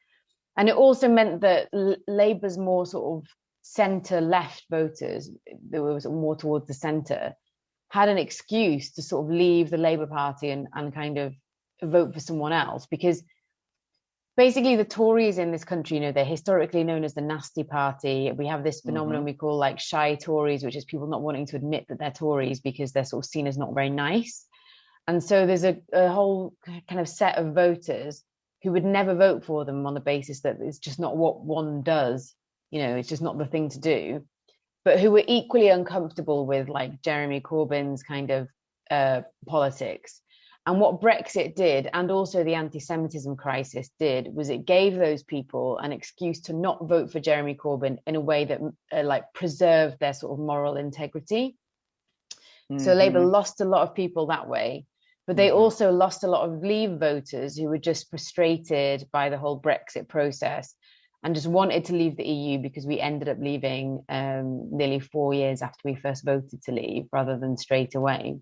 And it also meant that Labour's more sort of centre-left voters, that were more towards the centre, had an excuse to sort of leave the Labour Party and kind of vote for someone else, because basically the Tories in this country, they're historically known as the nasty party. We have this phenomenon we call like shy Tories, which is people not wanting to admit that they're Tories because they're sort of seen as not very nice. And so there's a whole kind of set of voters who would never vote for them on the basis that it's just not what one does. It's just not the thing to do, but who were equally uncomfortable with like Jeremy Corbyn's kind of politics. And what Brexit did, and also the anti-Semitism crisis did, was it gave those people an excuse to not vote for Jeremy Corbyn in a way that like preserved their sort of moral integrity. So Labour lost a lot of people that way. But they also lost a lot of Leave voters who were just frustrated by the whole Brexit process and just wanted to leave the EU, because we ended up leaving nearly 4 years after we first voted to leave rather than straight away.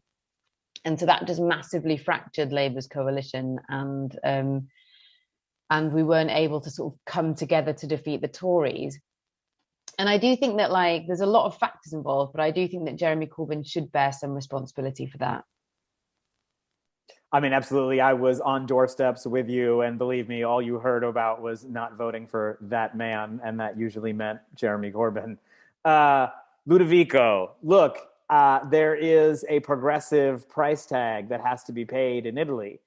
And so that just massively fractured Labour's coalition, and we weren't able to sort of come together to defeat the Tories. And I do think that, like, there's a lot of factors involved, but I do think that Jeremy Corbyn should bear some responsibility for that. I mean, absolutely. I was on doorsteps with you, and believe me, all you heard about was not voting for that man, and that usually meant Jeremy Corbyn. Ludovico, look, there is a progressive price tag that has to be paid in Italy.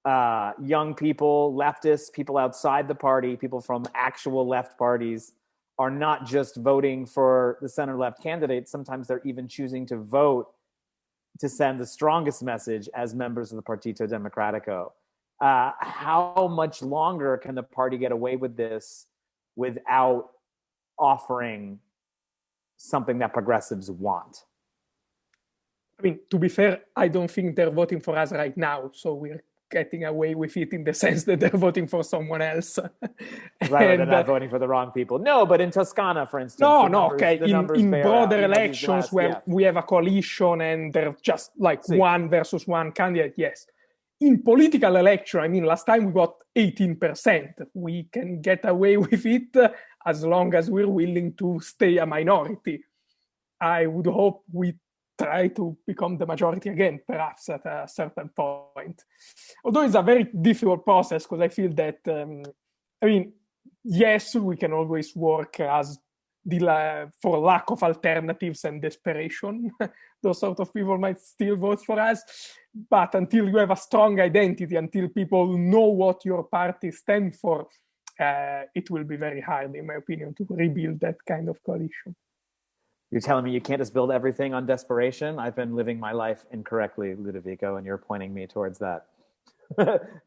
Young people, leftists, people outside the party, people from actual left parties are not just voting for the center-left candidate. Sometimes they're even choosing to vote to send the strongest message as members of the Partito Democratico. How much longer can the party get away with this without offering something that progressives want? I mean, to be fair, I don't think they're voting for us right now, so we're getting away with it in the sense that they're voting for someone else. Right, they're not voting for the wrong people. No, but in Toscana, for instance. Okay. In broader elections where we have a coalition and they're just like one versus one candidate, yes. In political election, I mean, last time we got 18%. We can get away with it as long as we're willing to stay a minority. I would hope we try to become the majority again, perhaps at a certain point. Although it's a very difficult process, because I feel that, yes, we can always work as for lack of alternatives and desperation. Those sort of people might still vote for us. But until you have a strong identity, until people know what your party stands for, it will be very hard, in my opinion, to rebuild that kind of coalition. You're telling me you can't just build everything on desperation? I've been living my life incorrectly, Ludovico, and you're pointing me towards that.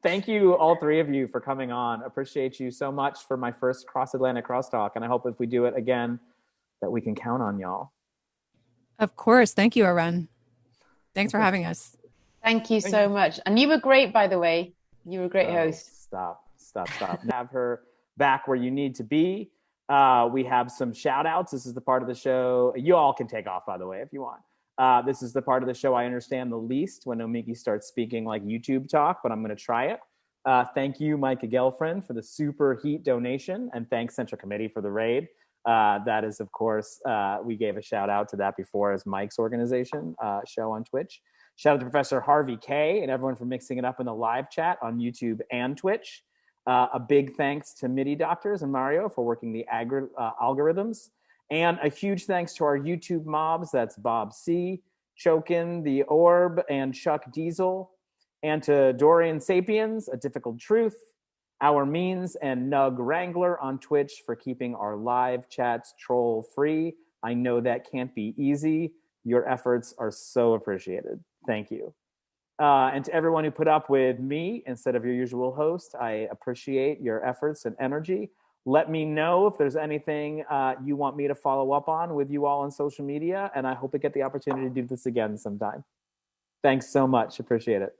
Thank you, all three of you, for coming on. Appreciate you so much for my first Cross-Atlantic Crosstalk, and I hope if we do it again, that we can count on y'all. Of course. Thank you, Arun. Thanks for having us. Thank you so much. And you were great, by the way. You were a great host. Stop. Have her back where you need to be. We have some shout outs. This is the part of the show. You all can take off, by the way, if you want. This is the part of the show I understand the least when Nomiki starts speaking like YouTube talk, but I'm going to try it. Thank you, Micah Gelfriend, for the super heat donation, and thanks Central Committee for the raid. That is, of course, we gave a shout out to that before as Mike's organization show on Twitch. Shout out to Professor Harvey K and everyone for mixing it up in the live chat on YouTube and Twitch. A big thanks to MIDI Doctors and Mario for working the algorithms. And a huge thanks to our YouTube mobs. That's Bob C, Chokin, The Orb, and Chuck Diesel. And to Dorian Sapiens, A Difficult Truth, Our Means, and Nug Wrangler on Twitch for keeping our live chats troll free. I know that can't be easy. Your efforts are so appreciated. Thank you. And to everyone who put up with me instead of your usual host, I appreciate your efforts and energy. Let me know if there's anything you want me to follow up on with you all on social media, and I hope to get the opportunity to do this again sometime. Thanks so much. Appreciate it.